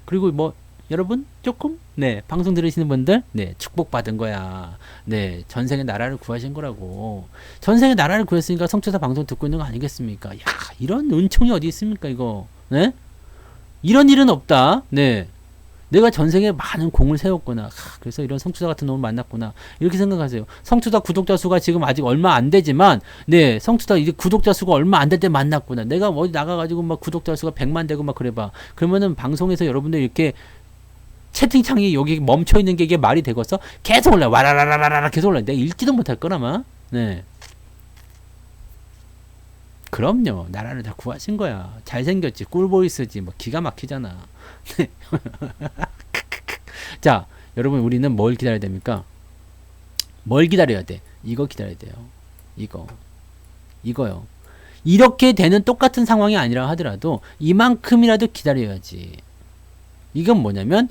그리고 뭐 여러분 조금 네 방송 들으시는 분들 네 축복받은 거야. 네 전생에 나라를 구하신 거라고. 전생에 나라를 구했으니까 성취사 방송 듣고 있는 거 아니겠습니까? 야 이런 은총이 어디 있습니까 이거? 네 이런 일은 없다. 네. 내가 전생에 많은 공을 세웠구나. 그래서 이런 성투자 같은 놈을 만났구나. 이렇게 생각하세요. 성투자 구독자 수가 지금 아직 얼마 안 되지만, 네, 성투자 이제 구독자 수가 얼마 안 될 때 만났구나. 내가 어디 나가가지고 막 구독자 수가 100만 되고 막 그래봐. 그러면은 방송에서 여러분들 이렇게 채팅창이 여기 멈춰있는 게 이게 말이 되겠어? 계속 올라. 와라라라라라 계속 올라. 내가 읽지도 못할 거라마. 네. 그럼요. 나라를 다 구하신 거야. 잘생겼지. 꿀보이스지. 뭐 기가 막히잖아. 자, 여러분 우리는 뭘 기다려야 됩니까? 뭘 기다려야 돼? 이거 기다려야 돼요. 이거요. 이렇게 되는 똑같은 상황이 아니라 하더라도 이만큼이라도 기다려야지. 이건 뭐냐면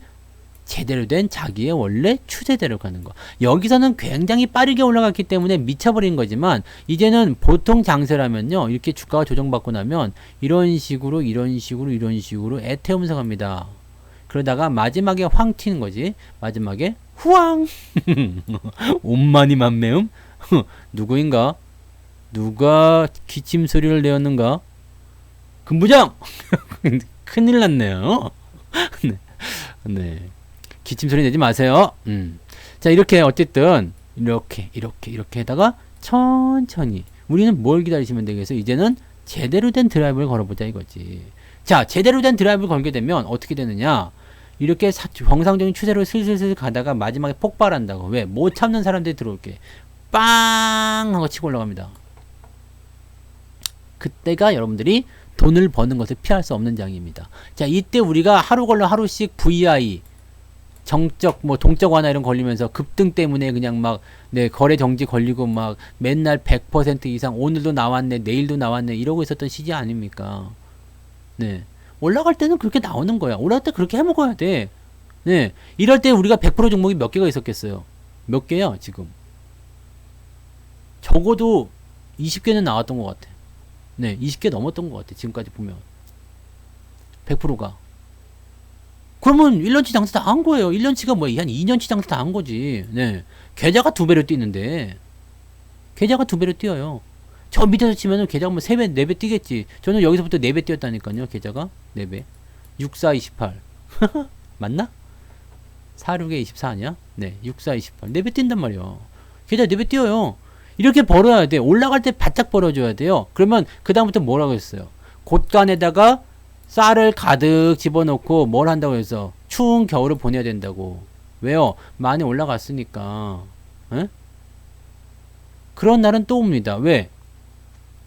제대로 된 자기의 원래 추세대로 가는 거. 여기서는 굉장히 빠르게 올라갔기 때문에 미쳐버린 거지만 이제는 보통 장세라면요. 이렇게 주가가 조정받고 나면 이런 식으로 애태우면서 갑니다. 그러다가 마지막에 황 튀는 거지. 마지막에 후앙 온만이 만매음 누구인가? 누가 기침 소리를 내었는가? 금부장! 큰일 났네요. 네. 기침 소리 내지 마세요. 자, 이렇게 어쨌든 이렇게 해다가 천천히 우리는 뭘 기다리시면 되겠어? 이제는 제대로 된 드라이브를 걸어보자 이거지. 자, 제대로 된 드라이브를 걸게 되면 어떻게 되느냐? 이렇게 정상적인 추세로 슬슬 가다가 마지막에 폭발한다고. 왜? 못 참는 사람들이 들어올게. 빵! 하고 치고 올라갑니다. 그때가 여러분들이 돈을 버는 것을 피할 수 없는 장입니다. 자, 이때 우리가 하루 걸러 하루씩 VI 정적 뭐 동적 완화 이런 걸리면서 급등 때문에 그냥 막 네, 거래 정지 걸리고 막 맨날 100% 이상 오늘도 나왔네 내일도 나왔네 이러고 있었던 시기 아닙니까? 네. 올라갈 때는 그렇게 나오는 거야. 올라갈 때 그렇게 해먹어야 돼. 네. 이럴 때 우리가 100% 종목이 몇 개가 있었겠어요? 몇 개야, 지금? 적어도 20개는 나왔던 것 같아. 네. 20개 넘었던 것 같아. 지금까지 보면. 100%가. 그러면 1년치 장사 다 한 거예요. 1년치가 뭐야? 한 2년치 장사 다 한 거지. 네. 계좌가 2배로 뛰는데. 계좌가 2배로 뛰어요. 저 밑에서 치면은 계좌가 뭐 3배, 4배 뛰겠지. 저는 여기서부터 4배 뛰었다니까요. 계좌가. 4배. 6, 4, 28. 맞나? 4, 6에 24 아니야? 네. 6, 4, 28. 4배 뛴단 말이야. 계좌 4배 뛰어요. 이렇게 벌어야 돼. 올라갈 때 바짝 벌어줘야 돼요. 그러면 그다음부터 뭐라고 했어요? 곳간에다가 쌀을 가득 집어넣고 뭘 한다고 해서 추운 겨울을 보내야 된다고. 왜요? 많이 올라갔으니까. 에? 그런 날은 또 옵니다. 왜?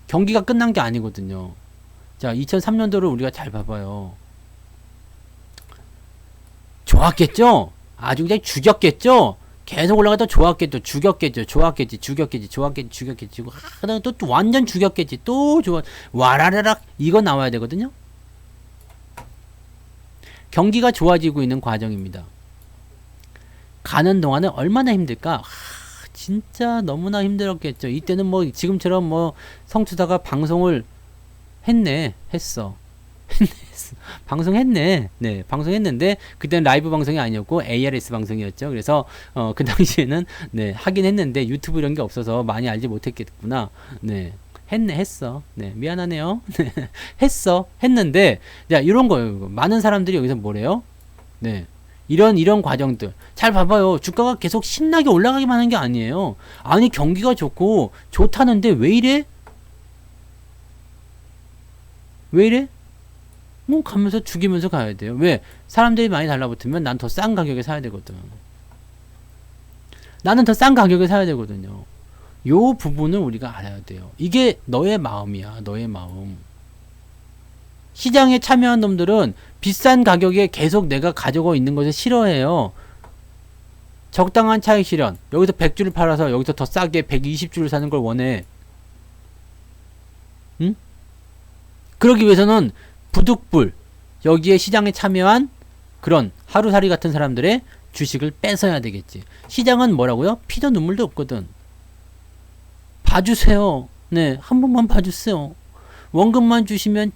경기가 끝난 게 아니거든요. 자, 2003년도를 우리가 잘 봐봐요. 좋았겠죠? 아주 그냥 죽였겠죠? 계속 올라가다 좋았겠죠? 죽였겠죠? 좋았겠지? 죽였겠지? 좋았겠지? 죽였겠지? 하다가 또 완전 죽였겠지? 또 좋아. 와라라락 이거 나와야 되거든요? 경기가 좋아지고 있는 과정입니다. 가는 동안은 얼마나 힘들까? 진짜 너무나 힘들었겠죠. 이때는 뭐 지금처럼 뭐 성투사가 방송을 했어. 방송했네. 네, 방송했는데 그때는 라이브 방송이 아니었고 ARS 방송이었죠. 그래서 그 당시에는 네, 하긴 했는데 유튜브 이런 게 없어서 많이 알지 못했겠구나. 네. 했어. 네, 미안하네요. 했는데, 자, 이런 거예요. 많은 사람들이 여기서 뭐래요? 네. 이런 과정들. 잘 봐봐요. 주가가 계속 신나게 올라가기만 하는 게 아니에요. 아니, 경기가 좋고, 좋다는데 왜 이래? 왜 이래? 뭐, 가면서 죽이면서 가야 돼요. 왜? 사람들이 많이 달라붙으면 난 더 싼 가격에 사야 되거든. 나는 더 싼 가격에 사야 되거든요. 요 부분을 우리가 알아야 돼요. 이게 너의 마음이야. 너의 마음. 시장에 참여한 놈들은 비싼 가격에 계속 내가 가지고 있는 것을 싫어해요. 적당한 차익 실현. 여기서 100주를 팔아서 여기서 더 싸게 120주를 사는 걸 원해. 응? 그러기 위해서는 부득불 여기에 시장에 참여한 그런 하루살이 같은 사람들의 주식을 뺏어야 되겠지. 시장은 뭐라고요? 피도 눈물도 없거든. 봐주세요. 네, 한 번만 봐주세요. 원금만 주시면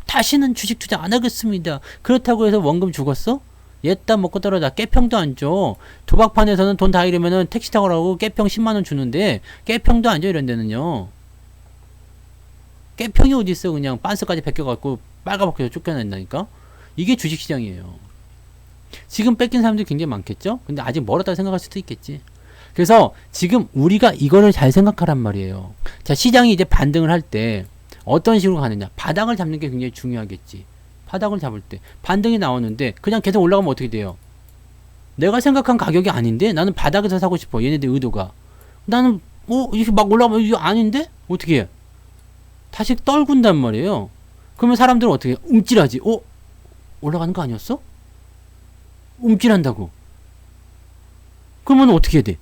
다시는 주식 투자 안 하겠습니다. 그렇다고 해서 원금 죽었어? 얘따 먹고 떨어져. 깨평도 안 줘. 도박판에서는 돈 다 잃으면은 택시 타고 가고 깨평 10만원 주는데 깨평도 안 줘. 이런 데는요. 깨평이 어딨어. 그냥 빤스까지 벗겨갖고 빨가벗겨서 쫓겨낸다니까. 이게 주식시장이에요. 지금 뺏긴 사람들이 굉장히 많겠죠? 근데 아직 멀었다고 생각할 수도 있겠지. 그래서 지금 우리가 이거를 잘 생각하란 말이에요. 자, 시장이 이제 반등을 할 때 어떤 식으로 가느냐. 바닥을 잡는 게 굉장히 중요하겠지. 바닥을 잡을 때 반등이 나오는데 그냥 계속 올라가면 어떻게 돼요? 내가 생각한 가격이 아닌데 나는 바닥에서 사고 싶어. 얘네들 의도가. 나는 이렇게 막 올라가면 이거 아닌데? 어떻게 해? 다시 떨군단 말이에요. 그러면 사람들은 어떻게 해? 움찔하지. 올라가는 거 아니었어? 움찔한다고. 그러면 어떻게 해야 돼?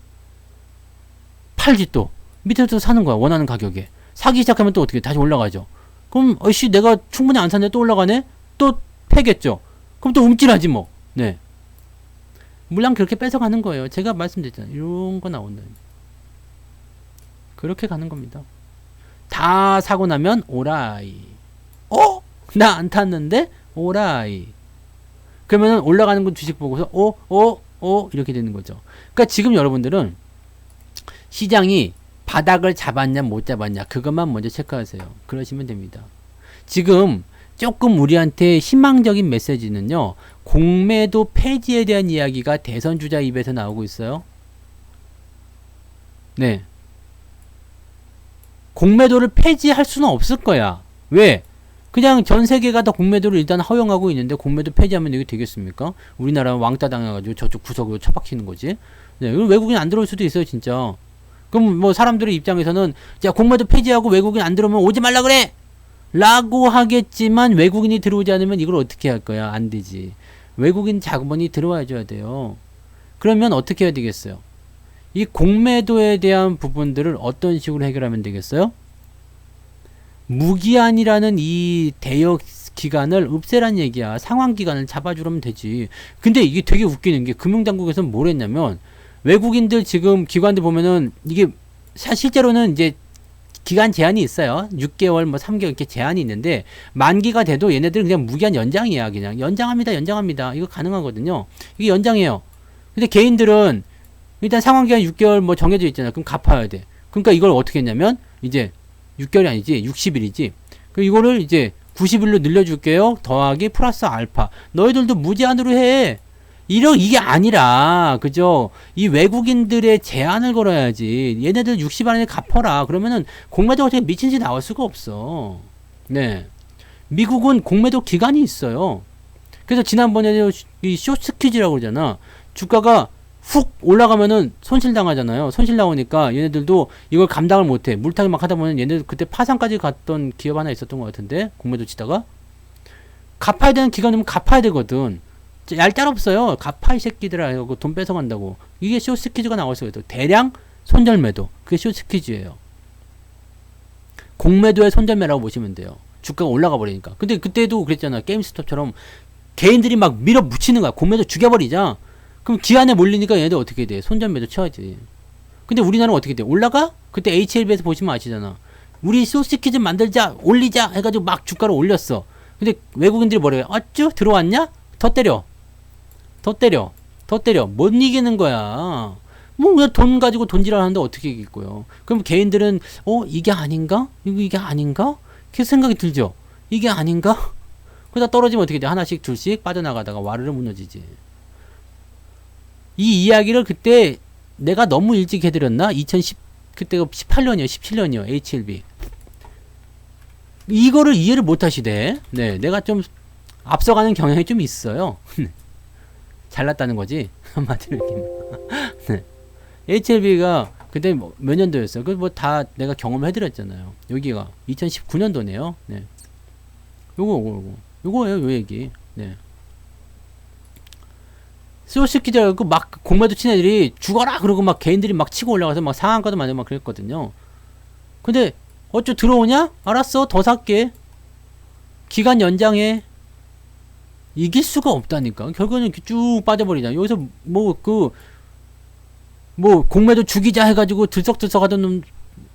팔지 또. 밑에서 사는 거야. 원하는 가격에. 사기 시작하면 또 어떻게 해? 다시 올라가죠. 그럼 내가 충분히 안 샀는데 또 올라가네? 또 패겠죠. 그럼 또 움찔하지 뭐. 네. 물량 그렇게 뺏어가는 거예요. 제가 말씀드렸잖아요. 이런 거 나온다. 그렇게 가는 겁니다. 다 사고 나면 오라이. 나 안 탔는데 오라이. 그러면은 올라가는 건 주식 보고서 이렇게 되는 거죠. 그러니까 지금 여러분들은 시장이 바닥을 잡았냐 못 잡았냐 그것만 먼저 체크하세요. 그러시면 됩니다. 지금 조금 우리한테 희망적인 메시지는요. 공매도 폐지에 대한 이야기가 대선 주자 입에서 나오고 있어요. 네. 공매도를 폐지할 수는 없을 거야. 왜? 그냥 전 세계가 다 공매도를 일단 허용하고 있는데 공매도 폐지하면 이게 되겠습니까? 우리나라 왕따 당해가지고 저쪽 구석으로 처박히는 거지. 네, 외국인 안 들어올 수도 있어요, 진짜. 그럼 뭐 사람들의 입장에서는 자 공매도 폐지하고 외국인 안 들어오면 오지 말라 그래! 라고 하겠지만 외국인이 들어오지 않으면 이걸 어떻게 할 거야? 안 되지. 외국인 자본이 들어와 줘야 돼요. 그러면 어떻게 해야 되겠어요? 이 공매도에 대한 부분들을 어떤 식으로 해결하면 되겠어요? 무기한이라는 이 대역 기간을 없애란 얘기야. 상환 기간을 잡아주면 되지. 근데 이게 되게 웃기는 게 금융당국에서는 뭘 했냐면 외국인들 지금 기관들 보면은 이게 실제로는 이제 기간 제한이 있어요. 6개월 뭐 3개월 이렇게 제한이 있는데 만기가 돼도 얘네들은 그냥 무기한 연장이야. 그냥 연장합니다. 이거 가능하거든요. 이게 연장해요. 근데 개인들은 일단 상환기간 6개월 뭐 정해져 있잖아. 그럼 갚아야 돼. 그러니까 이걸 어떻게 했냐면 이제 6개월이 아니지 60일이지. 그 이거를 이제 90일로 늘려줄게요. 더하기 플러스 알파. 너희들도 무제한으로 해. 이게 아니라, 그죠? 이 외국인들의 제한을 걸어야지. 얘네들 60 안에 갚아라. 그러면은 공매도 어떻게 미친 짓 나올 수가 없어. 네. 미국은 공매도 기간이 있어요. 그래서 지난번에 이 쇼스퀴즈라고 그러잖아. 주가가 훅 올라가면은 손실 당하잖아요. 손실 나오니까 얘네들도 이걸 감당을 못해. 물타기 막 하다 보면 얘네들 그때 파산까지 갔던 기업 하나 있었던 것 같은데 공매도 치다가 갚아야 되는 기간이면 갚아야 되거든. 얄짤 없어요. 갚아 이 새끼들아 이거 돈 뺏어간다고. 이게 쇼스퀴즈가 나왔어요. 대량 손절매도. 그게 쇼스퀴즈예요. 공매도의 손절매라고 보시면 돼요. 주가가 올라가 버리니까. 근데 그때도 그랬잖아. 게임스톱처럼 개인들이 막 밀어붙이는 거야. 공매도 죽여버리자. 그럼 기한에 몰리니까 얘네들 어떻게 돼? 손절매도 쳐야지. 근데 우리나라는 어떻게 돼? 올라가? 그때 HLB에서 보시면 아시잖아. 우리 쇼스퀴즈 만들자, 올리자 해가지고 막 주가를 올렸어. 근데 외국인들이 뭐래요? 어쭈? 들어왔냐? 더 때려. 못 이기는 거야. 뭐 그냥 돈 가지고 돈질을 하는데 어떻게 이길 거요? 그럼 개인들은 이게 아닌가? 이게 아닌가? 계속 생각이 들죠. 이게 아닌가? 그러다 떨어지면 어떻게 돼? 하나씩 둘씩 빠져나가다가 와르르 무너지지. 이 이야기를 그때 내가 너무 일찍 해드렸나? 2010 그때가 18년이요, 17년이요. HLB. 이거를 이해를 못 하시대. 네, 내가 좀 앞서가는 경향이 좀 있어요. 잘났다는 거지 한마디로 얘기하면. 네. HLB가 그때 몇 년도였어요? 그 뭐 다 내가 경험을 해드렸잖아요. 여기가 2019년도네요. 네. 요거예요, 요 얘기. 네. 쇼스키들 막 공매도 친 애들이 죽어라 그러고 막 개인들이 막 치고 올라가서 막 상한가도 만들고 막 그랬거든요. 근데 어쩌 들어오냐? 알았어, 더 살게. 기간 연장해. 이길 수가 없다니까. 결국은 이렇게 쭉 빠져버리잖아. 여기서 공매도 죽이자 해가지고 들썩들썩 하던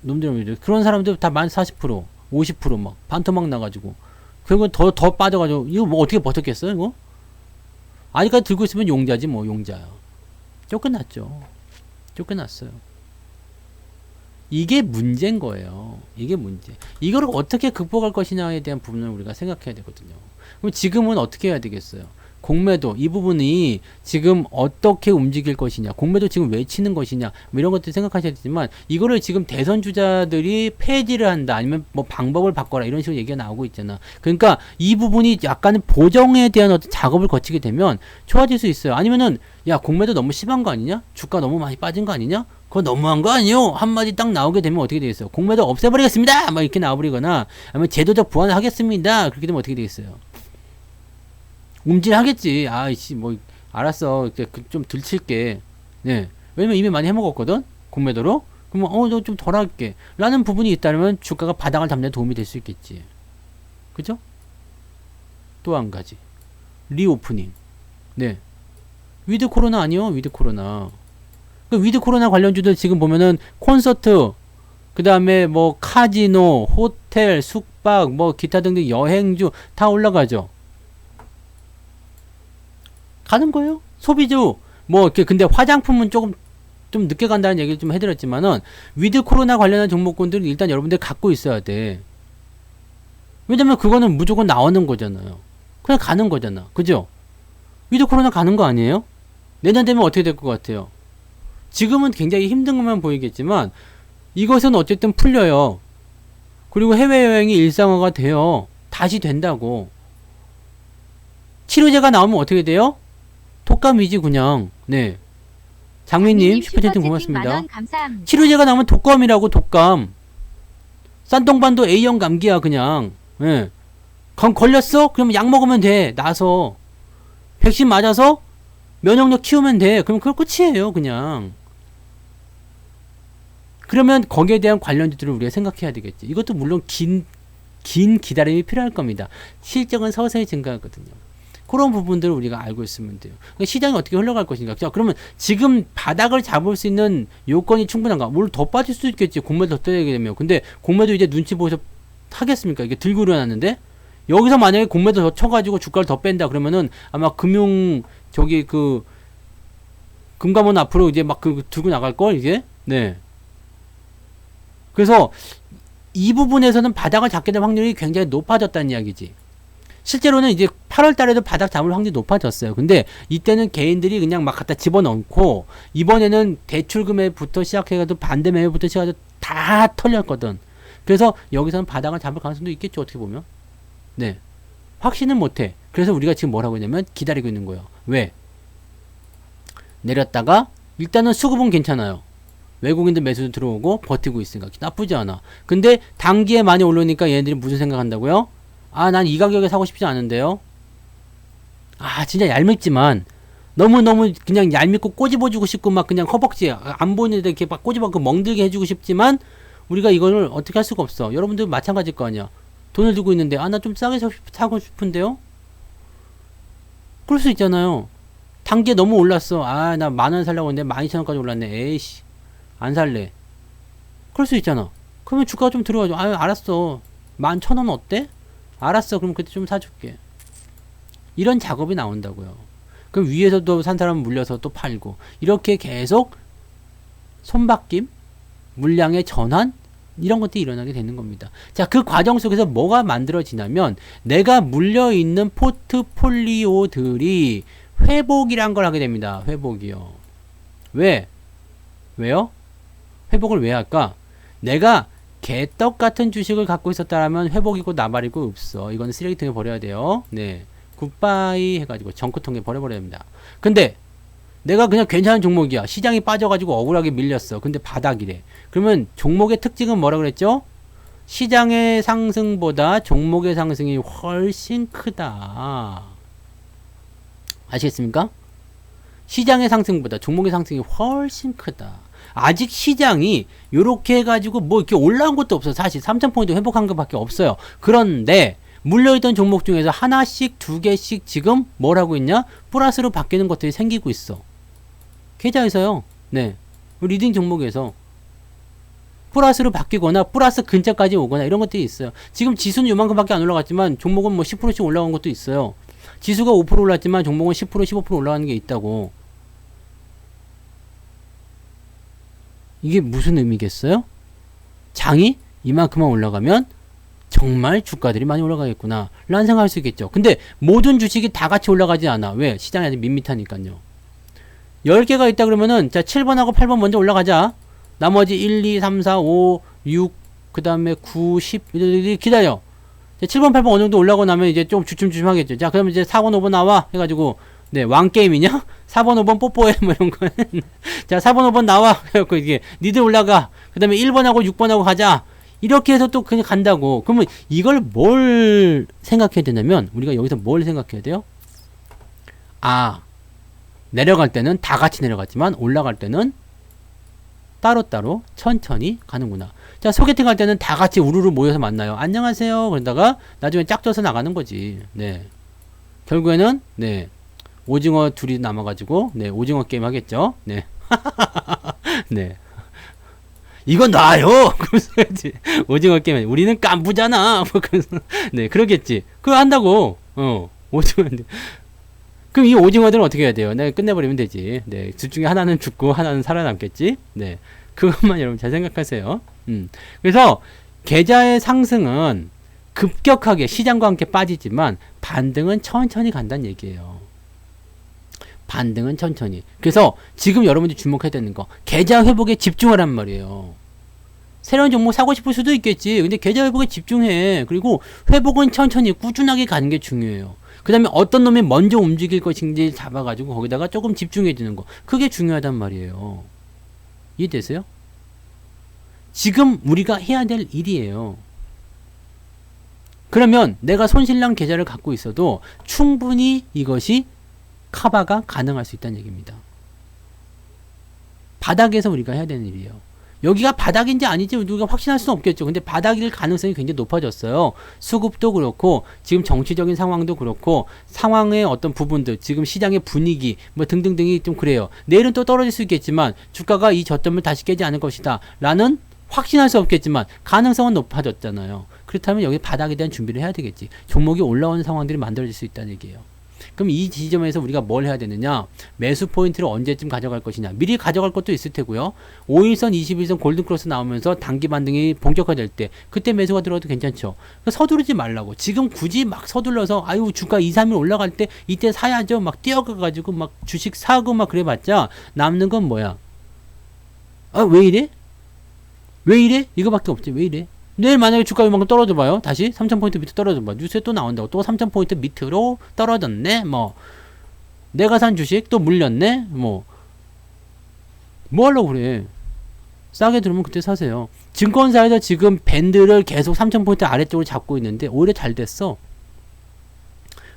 놈들, 그런 사람들 다 만 40%, 50% 막, 반토막 나가지고. 결국은 더 빠져가지고, 이거 뭐 어떻게 버텼겠어, 이거? 아직까지 들고 있으면 용자지, 뭐, 용자야. 쫓겨났죠. 쫓겨났어요. 이게 문제인 거예요. 이게 문제. 이걸 어떻게 극복할 것이냐에 대한 부분을 우리가 생각해야 되거든요. 그럼 지금은 어떻게 해야 되겠어요? 공매도 이 부분이 지금 어떻게 움직일 것이냐, 공매도 지금 왜 치는 것이냐, 뭐 이런 것들 생각하셔야 되지만 이거를 지금 대선 주자들이 폐지를 한다, 아니면 뭐 방법을 바꿔라 이런 식으로 얘기가 나오고 있잖아. 그러니까 이 부분이 약간은 보정에 대한 어떤 작업을 거치게 되면 좋아질 수 있어요. 아니면은 야, 공매도 너무 심한 거 아니냐? 주가 너무 많이 빠진 거 아니냐? 그거 너무한 거 아니요? 한마디 딱 나오게 되면 어떻게 되겠어요? 공매도 없애버리겠습니다! 막 이렇게 나와버리거나, 아니면 제도적 보완을 하겠습니다! 그렇게 되면 어떻게 되겠어요? 움찔하겠지. 아이씨, 뭐, 알았어. 좀 들칠게. 네. 왜냐면 이미 많이 해먹었거든? 공매도로? 그러면, 너 좀 덜 할게. 라는 부분이 있다면 주가가 바닥을 잡는 데 도움이 될 수 있겠지. 그죠? 또 한 가지. 리오프닝. 네. 위드 코로나 아니요? 위드 코로나. 그 위드 코로나 관련주들 지금 보면은 콘서트, 그 다음에 뭐 카지노, 호텔, 숙박, 뭐 기타 등등 여행주 다 올라가죠. 가는 거예요. 소비주 뭐 이렇게. 근데 화장품은 조금 좀 늦게 간다는 얘기를 좀 해드렸지만은 위드 코로나 관련한 종목군들은 일단 여러분들 갖고 있어야 돼. 왜냐면 그거는 무조건 나오는 거잖아요. 그냥 가는 거잖아. 그죠? 위드 코로나 가는 거 아니에요? 내년 되면 어떻게 될 것 같아요? 지금은 굉장히 힘든 것만 보이겠지만 이것은 어쨌든 풀려요. 그리고 해외여행이 일상화가 돼요. 다시 된다고. 치료제가 나오면 어떻게 돼요? 독감이지 그냥. 네. 장미님 슈퍼채팅 고맙습니다. 치료제가 나오면 독감이라고. 독감. 싼똥반도 A형 감기야 그냥. 네. 걸렸어? 그러면 약 먹으면 돼. 나서. 백신 맞아서 면역력 키우면 돼. 그럼 그거 끝이에요 그냥. 그러면 거기에 대한 관련주들을 우리가 생각해야 되겠지. 이것도 물론 긴 기다림이 필요할 겁니다. 실적은 서서히 증가하거든요. 그런 부분들을 우리가 알고 있으면 돼요. 그러니까 시장이 어떻게 흘러갈 것인가. 자, 그러면 지금 바닥을 잡을 수 있는 요건이 충분한가? 물론 더 빠질 수도 있겠지. 공매도 더 떠야게 되면. 근데 공매도 이제 눈치 보셔서 하겠습니까? 이게 들고 일어났는데 여기서 만약에 공매도 더 쳐가지고 주가를 더 뺀다 그러면은 아마 금감원 앞으로 이제 막 들고 나갈 걸 이게. 네. 그래서 이 부분에서는 바닥을 잡게 될 확률이 굉장히 높아졌다는 이야기지. 실제로는 이제 8월 달에도 바닥 잡을 확률이 높아졌어요. 근데 이때는 개인들이 그냥 막 갖다 집어넣고 이번에는 대출금액부터 시작해가지고 반대 매매부터 시작해서 다 털렸거든. 그래서 여기서는 바닥을 잡을 가능성도 있겠죠. 어떻게 보면. 네. 확신은 못해. 그래서 우리가 지금 뭐라고 했냐면 기다리고 있는 거예요. 왜? 내렸다가 일단은 수급은 괜찮아요. 외국인들 매수도 들어오고 버티고 있으니까 나쁘지 않아. 근데 단기에 많이 올라오니까 얘네들이 무슨 생각한다고요? 아, 난 이 가격에 사고 싶지 않은데요. 아, 진짜 얄밉지만 너무너무 그냥 얄밉고 꼬집어주고 싶고 막 그냥 허벅지 안 보이는 데 이렇게 막 꼬집어서 멍들게 해주고 싶지만 우리가 이거를 어떻게 할 수가 없어. 여러분들 마찬가지일 거 아니야. 돈을 들고 있는데 아, 나 좀 싸게 사고 싶은데요. 그럴 수 있잖아요. 단기에 너무 올랐어. 아, 나 10,000원 살려고 했는데 12,000원까지 올랐네. 에이씨, 안 살래. 그럴 수 있잖아. 그러면 주가가 좀 들어가죠. 아, 알았어. 11,000원 어때? 알았어. 그럼 그때 좀 사줄게. 이런 작업이 나온다고요. 그럼 위에서도 산 사람 물려서 또 팔고 이렇게 계속 손바뀜, 물량의 전환 이런 것들이 일어나게 되는 겁니다. 자, 그 과정 속에서 뭐가 만들어지냐면 내가 물려있는 포트폴리오들이 회복이란 걸 하게 됩니다. 회복이요. 왜요? 회복을 왜 할까? 내가 개떡 같은 주식을 갖고 있었다라면 회복이고 나발이고 없어. 이건 쓰레기통에 버려야 돼요. 네. 굿바이 해가지고 정크통에 버려버려야 됩니다. 근데 내가 그냥 괜찮은 종목이야. 시장이 빠져가지고 억울하게 밀렸어. 근데 바닥이래. 그러면 종목의 특징은 뭐라 그랬죠? 시장의 상승보다 종목의 상승이 훨씬 크다. 아시겠습니까? 시장의 상승보다 종목의 상승이 훨씬 크다. 아직 시장이 요렇게 해가지고 뭐 이렇게 올라온 것도 없어. 사실 3,000포인트 회복한 것밖에 없어요. 그런데 물려있던 종목 중에서 하나씩 두 개씩 지금 뭘 하고 있냐? 플러스로 바뀌는 것들이 생기고 있어. 계좌에서요. 네. 리딩 종목에서 플러스로 바뀌거나 플러스 근처까지 오거나 이런 것들이 있어요. 지금 지수는 요만큼밖에 안 올라갔지만 종목은 뭐 10%씩 올라간 것도 있어요. 지수가 5% 올랐지만 종목은 10% 15% 올라가는 게 있다고. 이게 무슨 의미겠어요? 장이 이만큼만 올라가면 정말 주가들이 많이 올라가겠구나 라는 생각할 수 있겠죠. 근데 모든 주식이 다 같이 올라가지 않아. 왜? 시장이 아직 밋밋하니까요. 10개가 있다 그러면은 자 7번하고 8번 먼저 올라가자. 나머지 1, 2, 3, 4, 5, 6, 그 다음에 9, 10 기다려. 7번, 8번 어느 정도 올라가고 나면 이제 좀 주춤주춤 하겠죠. 자, 그러면 이제 4번, 5번 나와 해가지고 네, 왕게임이냐? 4번, 5번 뽀뽀해 뭐 이런 거. 자, 4번, 5번 나와 해갖고 이게 니들 올라가. 그 다음에 1번하고 6번하고 가자. 이렇게 해서 또 그냥 간다고. 그러면 이걸 뭘 생각해야 되냐면 우리가 여기서 뭘 생각해야 돼요? 아, 내려갈 때는 다 같이 내려갔지만 올라갈 때는 따로따로 천천히 가는구나. 자, 소개팅 할 때는 다 같이 우르르 모여서 만나요. 안녕하세요. 그러다가 나중에 짝져서 나가는 거지. 네. 결국에는 네. 오징어 둘이 남아가지고 네. 오징어 게임 하겠죠. 네. 네. 이건 나요. 그러면서 오징어 게임. 우리는 깐부잖아. 그래서 네, 그러겠지. 그거 한다고. 오징어. 그럼 이 오징어들은 어떻게 해야 돼요? 네, 끝내버리면 되지. 네, 둘 중에 하나는 죽고 하나는 살아남겠지. 네, 그것만 여러분 잘 생각하세요. 그래서 계좌의 상승은 급격하게 시장과 함께 빠지지만 반등은 천천히 간다는 얘기예요. 반등은 천천히. 그래서 지금 여러분들이 주목해야 되는 거 계좌 회복에 집중하란 말이에요. 새로운 종목 사고 싶을 수도 있겠지. 근데 계좌 회복에 집중해. 그리고 회복은 천천히 꾸준하게 가는 게 중요해요. 그 다음에 어떤 놈이 먼저 움직일 것인지 잡아가지고 거기다가 조금 집중해 주는 거. 그게 중요하단 말이에요. 이해되세요? 지금 우리가 해야 될 일이에요. 그러면 내가 손실난 계좌를 갖고 있어도 충분히 이것이 커버가 가능할 수 있다는 얘기입니다. 바닥에서 우리가 해야 되는 일이에요. 여기가 바닥인지 아닌지 우리가 확신할 수는 없겠죠. 근데 바닥일 가능성이 굉장히 높아졌어요. 수급도 그렇고 지금 정치적인 상황도 그렇고 상황의 어떤 부분들 지금 시장의 분위기 뭐 등등등이 좀 그래요. 내일은 또 떨어질 수 있겠지만 주가가 이 저점을 다시 깨지 않을 것이다 라는 확신할 수 없겠지만 가능성은 높아졌잖아요. 그렇다면 여기 바닥에 대한 준비를 해야 되겠지. 종목이 올라오는 상황들이 만들어질 수 있다는 얘기예요. 그럼 이 지점에서 우리가 뭘 해야 되느냐? 매수 포인트를 언제쯤 가져갈 것이냐? 미리 가져갈 것도 있을 테고요. 5일선, 21선 골든크로스 나오면서 단기 반등이 본격화될 때 그때 매수가 들어가도 괜찮죠. 서두르지 말라고. 지금 굳이 막 서둘러서 아유 주가 2, 3일 올라갈 때 이때 사야죠. 막 뛰어가가지고 막 주식 사고 막 그래봤자 남는 건 뭐야? 아 왜 이래? 왜 이래? 이거밖에 없지. 왜 이래? 내일 만약에 주가 이만큼 떨어져 봐요. 다시 3000포인트 밑으로 떨어져 봐. 뉴스에 또 나온다고. 또 3000포인트 밑으로 떨어졌네. 뭐 내가 산 주식 또 물렸네. 뭐 하려고 그래. 싸게 들으면 그때 사세요. 증권사에서 지금 밴드를 계속 3000포인트 아래쪽으로 잡고 있는데 오히려 잘 됐어.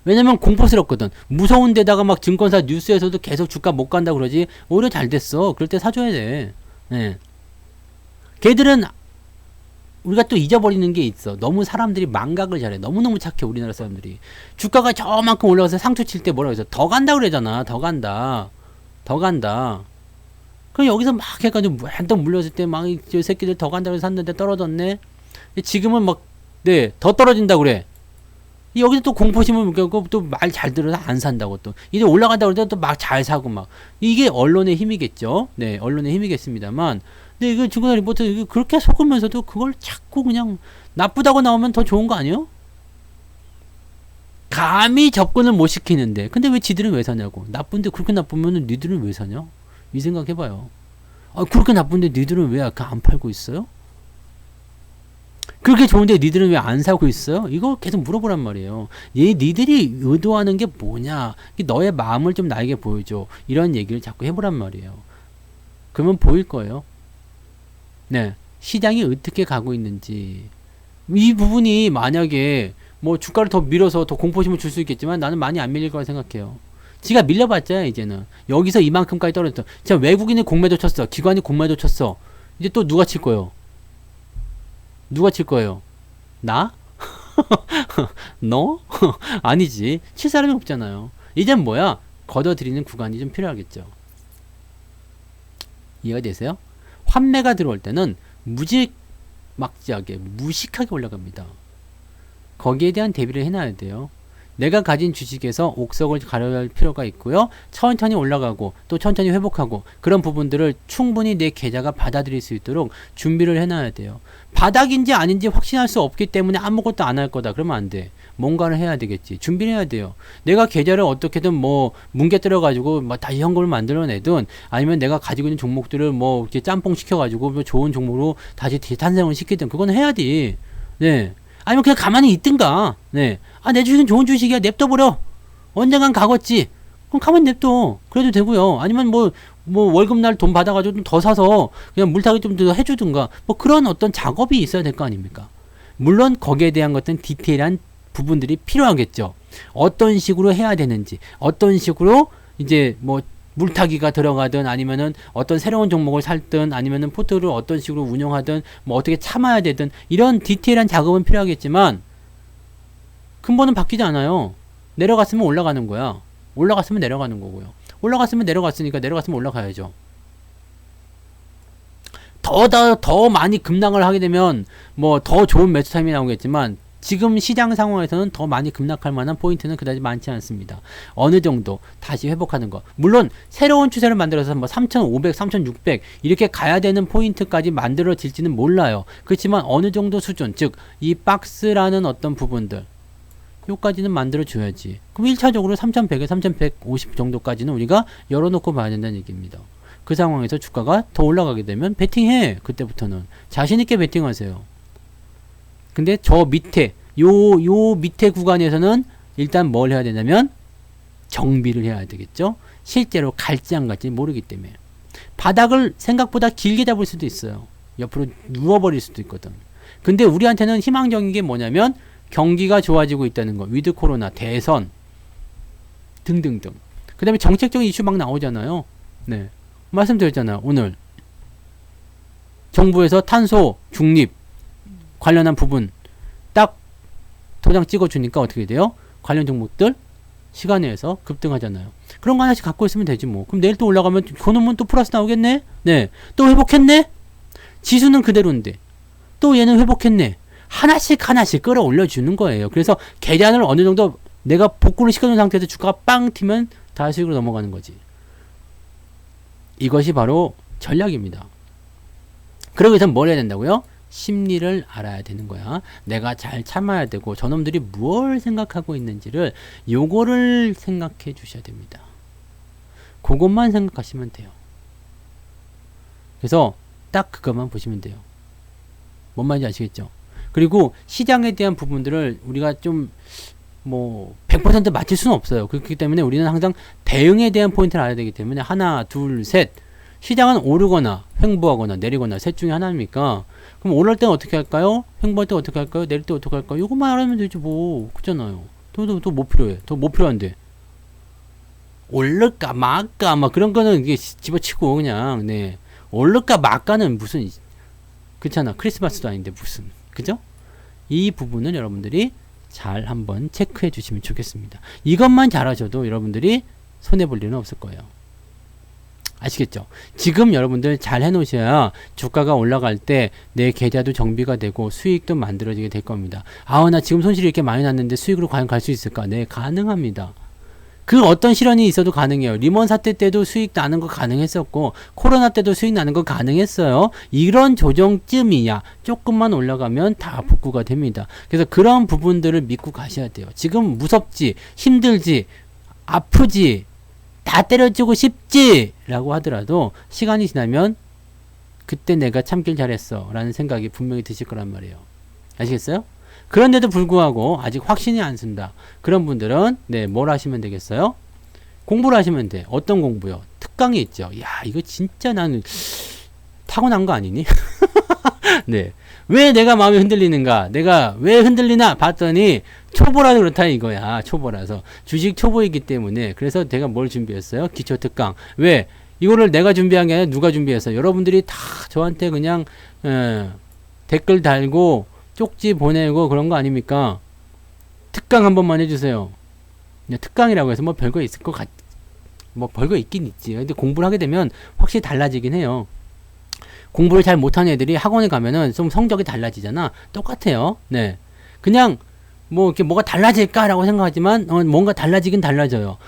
왜냐면 공포스럽거든. 무서운 데다가 막 증권사 뉴스에서도 계속 주가 못 간다 그러지. 오히려 잘 됐어. 그럴 때 사줘야 돼. 네. 걔들은 우리가 또 잊어버리는 게 있어. 너무 사람들이 망각을 잘해. 너무너무 착해, 우리나라 사람들이. 주가가 저만큼 올라가서 상투 칠 때 뭐라고 해서 더 간다 그러잖아. 더 간다. 더 간다. 그럼 여기서 막 해가지고 한턱 물렸을 때 막 저 새끼들 더 간다고 해서 샀는데 떨어졌네. 지금은 막 네, 더 떨어진다 그래. 여기서 또 공포심을 느끼고 또 말 잘 들어서 안 산다고 또 이제 올라간다고 그러다 또 막 잘 사고 막 이게 언론의 힘이겠죠. 네, 언론의 힘이겠습니다만. 근데 이거 증권사 리포트 이거 그렇게 속으면서도 그걸 자꾸 그냥 나쁘다고 나오면 더 좋은 거 아니에요? 감히 접근을 못 시키는데 근데 왜 지들은 왜 사냐고. 나쁜데 그렇게 나쁘면 니들은 왜 사냐? 이 생각 해봐요. 아, 그렇게 나쁜데 니들은 왜 안 팔고 있어요? 그렇게 좋은데 니들은 왜 안 사고 있어요? 이거 계속 물어보란 말이에요. 니들이 의도하는 게 뭐냐? 너의 마음을 좀 나에게 보여줘. 이런 얘기를 자꾸 해보란 말이에요. 그러면 보일 거예요. 네, 시장이 어떻게 가고 있는지. 이 부분이 만약에 뭐 주가를 더 밀어서 더 공포심을 줄 수 있겠지만 나는 많이 안 밀릴 거라 생각해요. 지가 밀려봤자 이제는 여기서 이만큼까지 떨어졌어. 자, 외국인이 공매도 쳤어. 기관이 공매도 쳤어. 이제 또 누가 칠 거예요? 누가 칠 거예요? 나? 너? 아니지. 칠 사람이 없잖아요. 이젠 뭐야? 걷어들이는 구간이 좀 필요하겠죠. 이해가 되세요? 환매가 들어올 때는 무지막지하게 무식하게 올라갑니다. 거기에 대한 대비를 해놔야 돼요. 내가 가진 주식에서 옥석을 가려야 할 필요가 있고요. 천천히 올라가고 또 천천히 회복하고 그런 부분들을 충분히 내 계좌가 받아들일 수 있도록 준비를 해놔야 돼요. 바닥인지 아닌지 확신할 수 없기 때문에 아무것도 안 할 거다. 그러면 안 돼. 뭔가를 해야 되겠지. 준비를 해야 돼요. 내가 계좌를 어떻게든 뭐 뭉개뜨려 가지고 뭐 다시 현금을 만들어내든 아니면 내가 가지고 있는 종목들을 뭐 이렇게 짬뽕 시켜 가지고 뭐 좋은 종목으로 다시 탄생을 시키든 그건 해야지. 네. 아니면 그냥 가만히 있든가. 네. 아, 내 주식은 좋은 주식이야. 냅둬버려. 언젠간 가겠지. 그럼 가만히 냅둬. 그래도 되고요. 아니면 뭐 월급날 돈 받아가지고 좀 더 사서 그냥 물타기 좀 더 해주든가. 뭐 그런 어떤 작업이 있어야 될 거 아닙니까? 물론 거기에 대한 것은 디테일한 부분들이 필요하겠죠. 어떤 식으로 해야 되는지, 어떤 식으로 이제 뭐 물타기가 들어가든 아니면은 어떤 새로운 종목을 살든 아니면은 포트를 어떤 식으로 운영하든 뭐 어떻게 참아야 되든 이런 디테일한 작업은 필요하겠지만 근본은 바뀌지 않아요. 내려갔으면 올라가는 거야. 올라갔으면 내려가는 거고요. 올라갔으면 내려갔으니까 내려갔으면 올라가야죠. 더 많이 급락을 하게 되면 뭐 더 좋은 매수 타임이 나오겠지만 지금 시장 상황에서는 더 많이 급락할 만한 포인트는 그다지 많지 않습니다. 어느 정도 다시 회복하는 거. 물론 새로운 추세를 만들어서 뭐 3,500, 3,600 이렇게 가야 되는 포인트까지 만들어질지는 몰라요. 그렇지만 어느 정도 수준, 즉 이 박스라는 어떤 부분들 요까지는 만들어줘야지. 그럼 1차적으로 3,100에 3,150 정도까지는 우리가 열어놓고 봐야 된다는 얘기입니다. 그 상황에서 주가가 더 올라가게 되면 베팅해. 그때부터는 자신있게 베팅하세요. 근데 저 밑에 요 밑에 구간에서는 일단 뭘 해야 되냐면 정비를 해야 되겠죠. 실제로 갈지 안 갈지 모르기 때문에 바닥을 생각보다 길게 잡을 수도 있어요. 옆으로 누워버릴 수도 있거든. 근데 우리한테는 희망적인 게 뭐냐면 경기가 좋아지고 있다는 거. 위드 코로나, 대선 등등등. 그 다음에 정책적인 이슈 막 나오잖아요. 네, 말씀드렸잖아요. 오늘 정부에서 탄소 중립 관련한 부분 딱 도장 찍어주니까 어떻게 돼요? 관련 종목들 시간 내에서 급등하잖아요. 그런 거 하나씩 갖고 있으면 되지 뭐. 그럼 내일 또 올라가면 그 놈은 또 플러스 나오겠네? 네. 또 회복했네? 지수는 그대로인데 또 얘는 회복했네. 하나씩 끌어올려 주는 거예요. 그래서 계단을 어느 정도 내가 복구를 시켜놓은 상태에서 주가가 빵 튀면 다수익으로 넘어가는 거지. 이것이 바로 전략입니다. 그러기 위해서는 뭘 해야 된다고요? 심리를 알아야 되는 거야. 내가 잘 참아야 되고 저놈들이 무엇을 생각하고 있는지를 요거를 생각해 주셔야 됩니다. 그것만 생각하시면 돼요. 그래서 딱 그것만 보시면 돼요. 뭔 말인지 아시겠죠? 그리고 시장에 대한 부분들을 우리가 좀 뭐 100% 맞출 수는 없어요. 그렇기 때문에 우리는 항상 대응에 대한 포인트를 알아야 되기 때문에 하나, 둘, 셋. 시장은 오르거나 횡보하거나 내리거나 셋 중에 하나입니까? 그럼 오를 때는 어떻게 할까요? 횡보할 때 어떻게 할까요? 내릴 때 어떻게 할까요? 이것만 알아면 되지 뭐. 그렇잖아요. 더 뭐 필요해? 더 뭐 필요한데? 오를까 말까 막 그런 거는 이게 집어치고 그냥 네. 오를까 말까는 무슨 그렇잖아. 크리스마스도 아닌데 무슨 그죠? 이 부분은 여러분들이 잘 한번 체크해 주시면 좋겠습니다. 이것만 잘하셔도 여러분들이 손해볼 일은 없을 거예요. 아시겠죠? 지금 여러분들 잘 해놓으셔야 주가가 올라갈 때 내 계좌도 정비가 되고 수익도 만들어지게 될 겁니다. 나 지금 손실이 이렇게 많이 났는데 수익으로 과연 갈 수 있을까? 네, 가능합니다. 그 어떤 실현이 있어도 가능해요. 리먼 사태 때도 수익 나는 거 가능했었고 코로나 때도 수익 나는 거 가능했어요. 이런 조정쯤이야. 조금만 올라가면 다 복구가 됩니다. 그래서 그런 부분들을 믿고 가셔야 돼요. 지금 무섭지, 힘들지, 아프지, 다 때려주고 싶지 라고 하더라도 시간이 지나면 그때 내가 참길 잘했어 라는 생각이 분명히 드실 거란 말이에요. 아시겠어요? 그런데도 불구하고 아직 확신이 안 쓴다. 그런 분들은 네, 뭘 하시면 되겠어요? 공부를 하시면 돼. 어떤 공부요? 특강이 있죠. 야, 이거 진짜 나는 타고난 거 아니니? 네. 왜 내가 마음이 흔들리는가? 내가 왜 흔들리나? 봤더니 초보라서 그렇다 이거야. 초보라서. 주식 초보이기 때문에. 그래서 제가 뭘 준비했어요? 기초 특강. 왜? 이거를 내가 준비한 게 아니라 누가 준비했어요? 여러분들이 다 저한테 그냥 댓글 달고 쪽지 보내고 그런 거 아닙니까? 특강 한 번만 해주세요. 특강이라고 해서 뭐 별거 있을 것 같, 뭐 별거 있긴 있지. 근데 공부를 하게 되면 확실히 달라지긴 해요. 공부를 잘 못하는 애들이 학원에 가면은 좀 성적이 달라지잖아. 똑같아요. 네. 그냥 뭐 이렇게 뭐가 달라질까라고 생각하지만 뭔가 달라지긴 달라져요.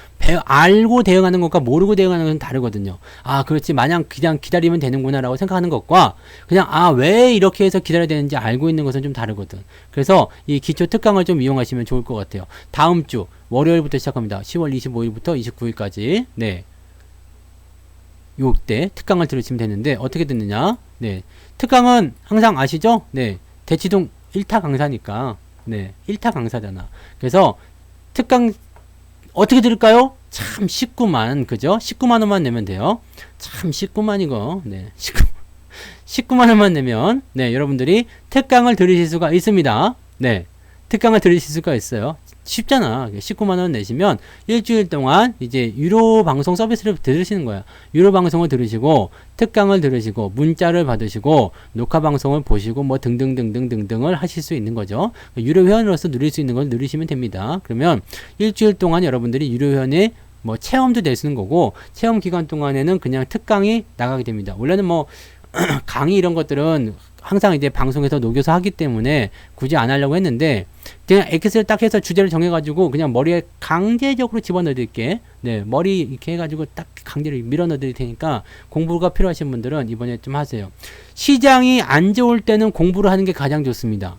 알고 대응하는 것과 모르고 대응하는 것은 다르거든요. 그렇지 마냥 그냥 기다리면 되는구나라고 생각하는 것과 그냥 왜 이렇게 해서 기다려야 되는지 알고 있는 것은 좀 다르거든. 그래서 이 기초 특강을 좀 이용하시면 좋을 것 같아요. 다음 주 월요일부터 시작합니다. 10월 25일부터 29일까지 네. 요때 특강을 들으시면 되는데 어떻게 듣느냐? 네. 특강은 항상 아시죠? 네. 대치동 1타 강사니까 네, 1타 강사잖아. 그래서 특강 어떻게 들을까요? 참 쉽구만. 그죠? 19만 원만 내면 돼요. 참 쉽구만 이거. 네. 19만 원만 내면 네, 여러분들이 특강을 들으실 수가 있습니다. 네. 특강을 들으실 수가 있어요. 쉽잖아. 19만 원 내시면 일주일 동안 이제 유료 방송 서비스를 들으시는 거야. 유료 방송을 들으시고 특강을 들으시고 문자를 받으시고 녹화 방송을 보시고 뭐 등등등등등등을 하실 수 있는 거죠. 유료 회원으로서 누릴 수 있는 걸 누리시면 됩니다. 그러면 일주일 동안 여러분들이 유료 회원의 뭐 체험도 되시는 거고 체험 기간 동안에는 그냥 특강이 나가게 됩니다. 원래는 뭐 강의 이런 것들은 항상 이제 방송에서 녹여서 하기 때문에 굳이 안 하려고 했는데 그냥 엑셀 딱 해서 주제를 정해가지고 그냥 머리에 강제적으로 집어넣어 드릴게. 네, 머리 이렇게 해가지고 딱 강제로 밀어 넣어 드릴 테니까 공부가 필요하신 분들은 이번에 좀 하세요. 시장이 안 좋을 때는 공부를 하는 게 가장 좋습니다.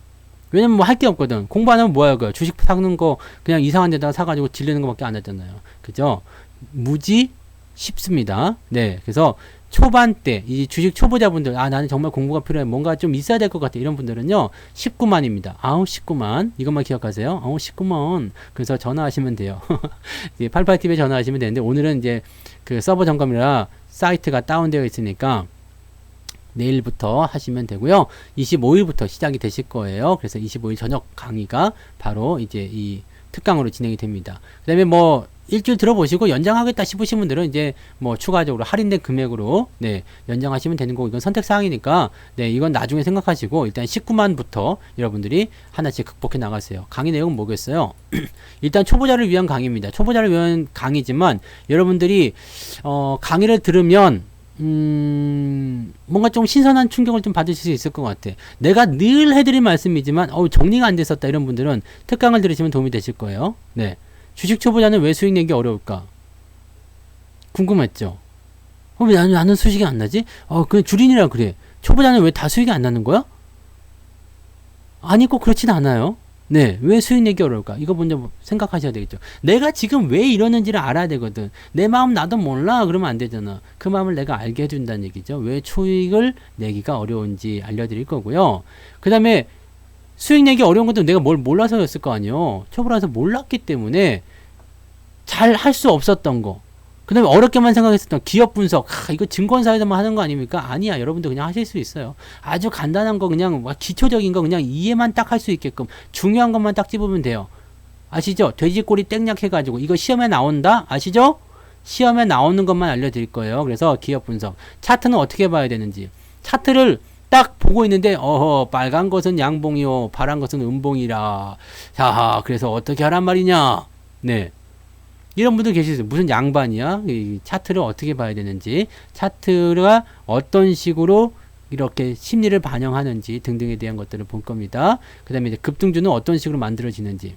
왜냐면 뭐 할 게 없거든. 공부 안 하면 뭐야 그거. 주식 사는 거 그냥 이상한 데다가 사가지고 질리는 거밖에 안 하잖아요. 그죠? 무지 쉽습니다. 네, 그래서 초반 때, 이 주식 초보자분들, 나는 정말 공부가 필요해. 뭔가 좀 있어야 될 것 같아. 이런 분들은요, 19만입니다. 19만. 이것만 기억하세요. 19만. 그래서 전화하시면 돼요. 88TV에 전화하시면 되는데, 오늘은 이제 그 서버 점검이라 사이트가 다운되어 있으니까, 내일부터 하시면 되고요. 25일부터 시작이 되실 거예요. 그래서 25일 저녁 강의가 바로 이제 이 특강으로 진행이 됩니다. 그 다음에 뭐, 일주일 들어보시고 연장하겠다 싶으신 분들은 이제 뭐 추가적으로 할인된 금액으로 네, 연장하시면 되는 거고, 이건 선택 사항이니까 네, 이건 나중에 생각하시고 일단 19만부터 여러분들이 하나씩 극복해 나가세요. 강의 내용은 뭐겠어요? 일단 초보자를 위한 강의입니다. 초보자를 위한 강의지만 여러분들이 강의를 들으면 뭔가 좀 신선한 충격을 좀 받으실 수 있을 것 같아. 내가 늘 해드린 말씀이지만 정리가 안 됐었다 이런 분들은 특강을 들으시면 도움이 되실 거예요. 네. 주식 초보자는 왜 수익 내기 어려울까? 궁금했죠? 왜 나는 수익이 안 나지? 그냥 주린이라 그래. 초보자는 왜 다 수익이 안 나는 거야? 아니, 꼭 그렇진 않아요. 네. 왜 수익 내기 어려울까? 이거 먼저 생각하셔야 되겠죠. 내가 지금 왜 이러는지를 알아야 되거든. 내 마음 나도 몰라. 그러면 안 되잖아. 그 마음을 내가 알게 해준다는 얘기죠. 왜 수익을 내기가 어려운지 알려드릴 거고요. 그 다음에 수익 내기 어려운 것도 내가 뭘 몰라서였을 거 아니에요. 초보라서 몰랐기 때문에 잘 할 수 없었던 거. 그 다음에 어렵게만 생각했었던 기업 분석. 이거 증권사에서만 하는 거 아닙니까? 아니야. 여러분들 그냥 하실 수 있어요. 아주 간단한 거 그냥 기초적인 거 그냥 이해만 딱 할 수 있게끔 중요한 것만 딱 집으면 돼요. 아시죠? 돼지꼬리 땡약 해가지고 이거 시험에 나온다? 아시죠? 시험에 나오는 것만 알려드릴 거예요. 그래서 기업 분석. 차트는 어떻게 봐야 되는지. 차트를 딱 보고 있는데 빨간 것은 양봉이요, 파란 것은 음봉이라. 자, 그래서 어떻게 하란 말이냐. 네, 이런 분들 계시죠. 무슨 양반이야? 이 차트를 어떻게 봐야 되는지, 차트가 어떤 식으로 이렇게 심리를 반영하는지 등등에 대한 것들을 볼 겁니다. 그 다음에 이제 급등주는 어떤 식으로 만들어지는지,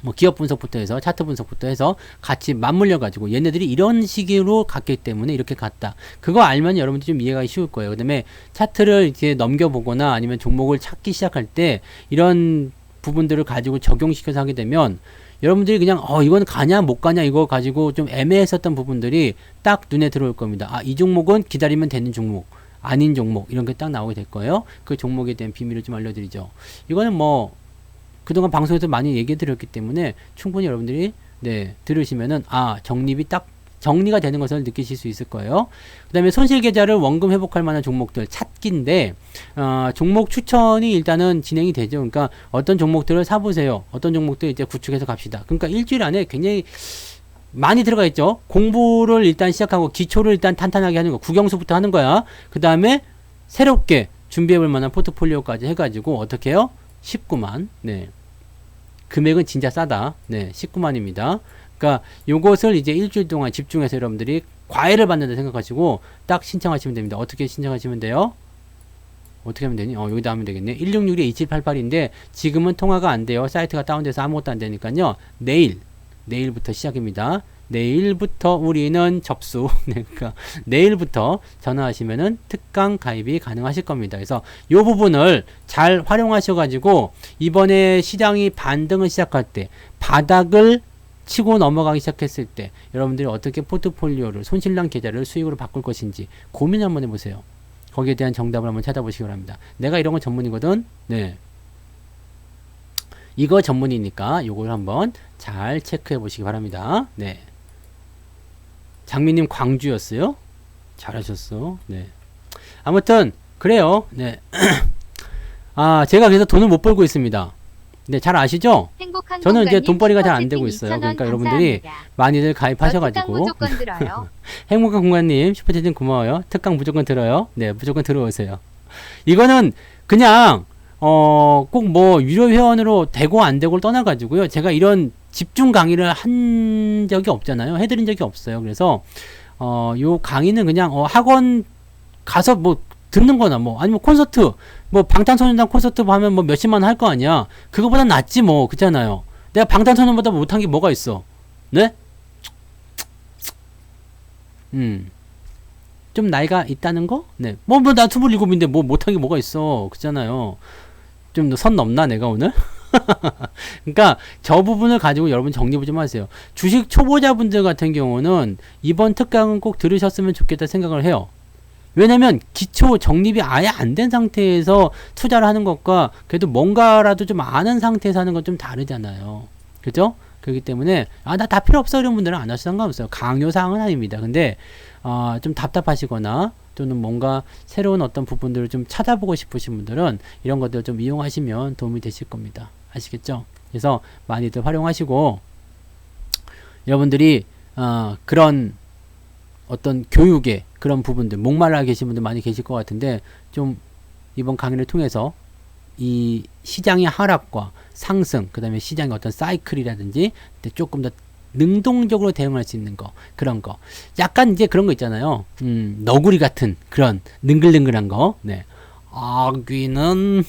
뭐 기업 분석부터 해서 차트 분석부터 해서 같이 맞물려 가지고 얘네들이 이런 식으로 갔기 때문에 이렇게 갔다. 그거 알면 여러분들이 좀 이해가 쉬울 거예요. 그다음에 차트를 이렇게 넘겨보거나 아니면 종목을 찾기 시작할 때 이런 부분들을 가지고 적용시켜서 하게 되면 여러분들이 그냥 이건 가냐 못 가냐 이거 가지고 좀 애매했었던 부분들이 딱 눈에 들어올 겁니다. 이 종목은 기다리면 되는 종목, 아닌 종목, 이런 게 딱 나오게 될 거예요. 그 종목에 대한 비밀을 좀 알려드리죠. 이거는 뭐 그동안 방송에서 많이 얘기해 드렸기 때문에 충분히 여러분들이 네, 들으시면은 정립이 딱 정리가 되는 것을 느끼실 수 있을 거예요. 그 다음에 손실 계좌를 원금 회복할 만한 종목들 찾기인데 종목 추천이 일단은 진행이 되죠. 그러니까 어떤 종목들을 사보세요. 어떤 종목들 이제 구축해서 갑시다. 그러니까 일주일 안에 굉장히 많이 들어가 있죠. 공부를 일단 시작하고 기초를 일단 탄탄하게 하는 거, 국영수부터 하는 거야. 그 다음에 새롭게 준비해 볼 만한 포트폴리오까지 해가지고 어떻게 해요? 19만. 네. 금액은 진짜 싸다. 네. 19만입니다. 그러니까 요것을 이제 일주일 동안 집중해서 여러분들이 과외를 받는다 생각하시고 딱 신청하시면 됩니다. 어떻게 신청하시면 돼요? 어떻게 하면 되니? 여기다 하면 되겠네. 166-2788인데 지금은 통화가 안 돼요. 사이트가 다운돼서 아무것도 안 되니까요. 내일부터 시작입니다. 내일부터 우리는 접수. 그러니까 내일부터 전화하시면은 특강 가입이 가능하실 겁니다. 그래서 요 부분을 잘 활용하셔가지고 이번에 시장이 반등을 시작할 때 바닥을 치고 넘어가기 시작했을 때 여러분들이 어떻게 포트폴리오를 손실난 계좌를 수익으로 바꿀 것인지 고민 한번 해보세요. 거기에 대한 정답을 한번 찾아보시기 바랍니다. 내가 이런 건 전문이거든. 네, 이거 전문이니까 요걸 한번 잘 체크해 보시기 바랍니다. 네, 장미님 광주였어요. 잘하셨어. 네, 아무튼 그래요. 네. 제가 그래서 돈을 못 벌고 있습니다. 네, 잘 아시죠? 저는 이제 돈벌이가 잘 안 되고 있어요. 그러니까 여러분들이 많이들 가입하셔가지고 행복한 공간님 슈퍼채팅 고마워요. 특강 무조건 들어요. 네, 무조건 들어오세요. 이거는 그냥 꼭 뭐 유료 회원으로 되고 안 되고를 떠나가지고요. 제가 이런 집중 강의를 한 적이 없잖아요. 해드린 적이 없어요. 그래서 요 강의는 그냥 학원 가서 뭐 듣는 거나 뭐 아니면 콘서트 뭐 방탄소년단 콘서트 하면 뭐 몇십만 원 할 거 아니야. 그거보다 낫지 뭐. 그렇잖아요. 내가 방탄소년단보다 못한 게 뭐가 있어. 네? 좀 나이가 있다는 거? 네. 나 27인데 뭐 못한 게 뭐가 있어. 그렇잖아요. 좀 선 넘나 내가 오늘? 그러니까 저 부분을 가지고 여러분 정립을 좀 하세요. 주식 초보자분들 같은 경우는 이번 특강은 꼭 들으셨으면 좋겠다 생각을 해요. 왜냐면 기초 정립이 아예 안 된 상태에서 투자를 하는 것과 그래도 뭔가라도 좀 아는 상태에서 하는 건 좀 다르잖아요. 그죠? 그렇기 때문에 나 다 필요 없어 이런 분들은 안 하셔도 상관없어요. 강요사항은 아닙니다. 근데 좀 답답하시거나 또는 뭔가 새로운 어떤 부분들을 좀 찾아보고 싶으신 분들은 이런 것들 좀 이용하시면 도움이 되실 겁니다. 아시겠죠? 그래서 많이들 활용하시고 여러분들이 그런 어떤 교육의 그런 부분들 목말라 계신 분들 많이 계실 것 같은데 좀 이번 강의를 통해서 이 시장의 하락과 상승, 그 다음에 시장의 어떤 사이클이라든지 조금 더 능동적으로 대응할 수 있는 거, 그런 거. 약간 이제 그런 거 있잖아요. 너구리 같은 그런 능글능글한 거. 네. 아귀는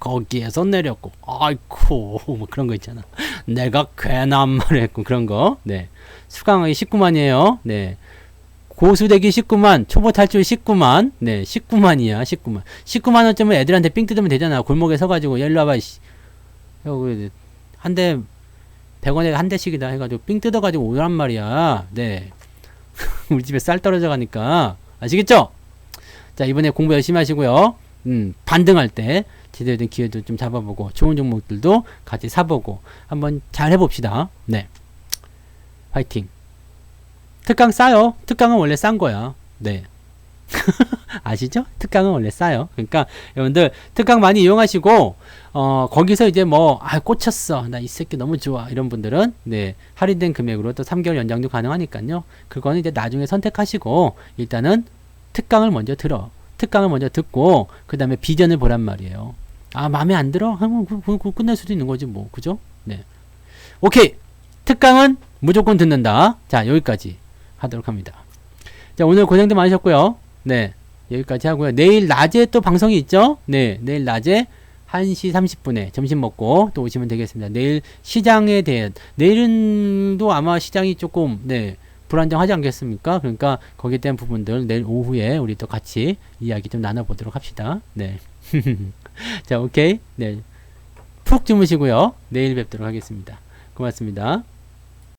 거기에서 내렸고, 아이쿠, 뭐 그런 거 있잖아. 내가 괜한 말을 했고, 그런 거. 네. 수강하기 19만이에요. 네. 고수되기 19만, 초보 탈출 19만, 네, 19만이야, 19만. 19만 원쯤은 애들한테 삥 뜯으면 되잖아. 골목에 서가지고, 일로 와봐, 씨. 한 대, 100원에 한 대씩이다 해가지고, 삥 뜯어가지고 오란 말이야. 네. 우리 집에 쌀 떨어져 가니까. 아시겠죠? 자, 이번에 공부 열심히 하시고요. 반등할 때, 제대로 된 기회도 좀 잡아보고, 좋은 종목들도 같이 사보고, 한번 잘 해봅시다. 네. 화이팅. 특강 싸요. 특강은 원래 싼 거야. 네. 아시죠? 특강은 원래 싸요. 그러니까 여러분들 특강 많이 이용하시고 거기서 이제 뭐 꽂혔어. 나 이 새끼 너무 좋아. 이런 분들은 네, 할인된 금액으로 또 3개월 연장도 가능하니까요. 그거는 이제 나중에 선택하시고 일단은 특강을 먼저 들어. 특강을 먼저 듣고 그다음에 비전을 보란 말이에요. 마음에 안 들어? 하면 끝낼 수도 있는 거지 뭐. 그죠? 네. 오케이. 특강은 무조건 듣는다. 자, 여기까지 하도록 합니다. 자, 오늘 고생도 많으셨고요. 네, 여기까지 하고요. 내일 낮에 또 방송이 있죠? 네, 내일 낮에 1시 30분에 점심 먹고 또 오시면 되겠습니다. 내일 시장에 대한, 내일은도 아마 시장이 조금, 네, 불안정하지 않겠습니까? 그러니까 거기에 대한 부분들 내일 오후에 우리 또 같이 이야기 좀 나눠보도록 합시다. 네. 자, 오케이. 네. 푹 주무시고요. 내일 뵙도록 하겠습니다. 고맙습니다.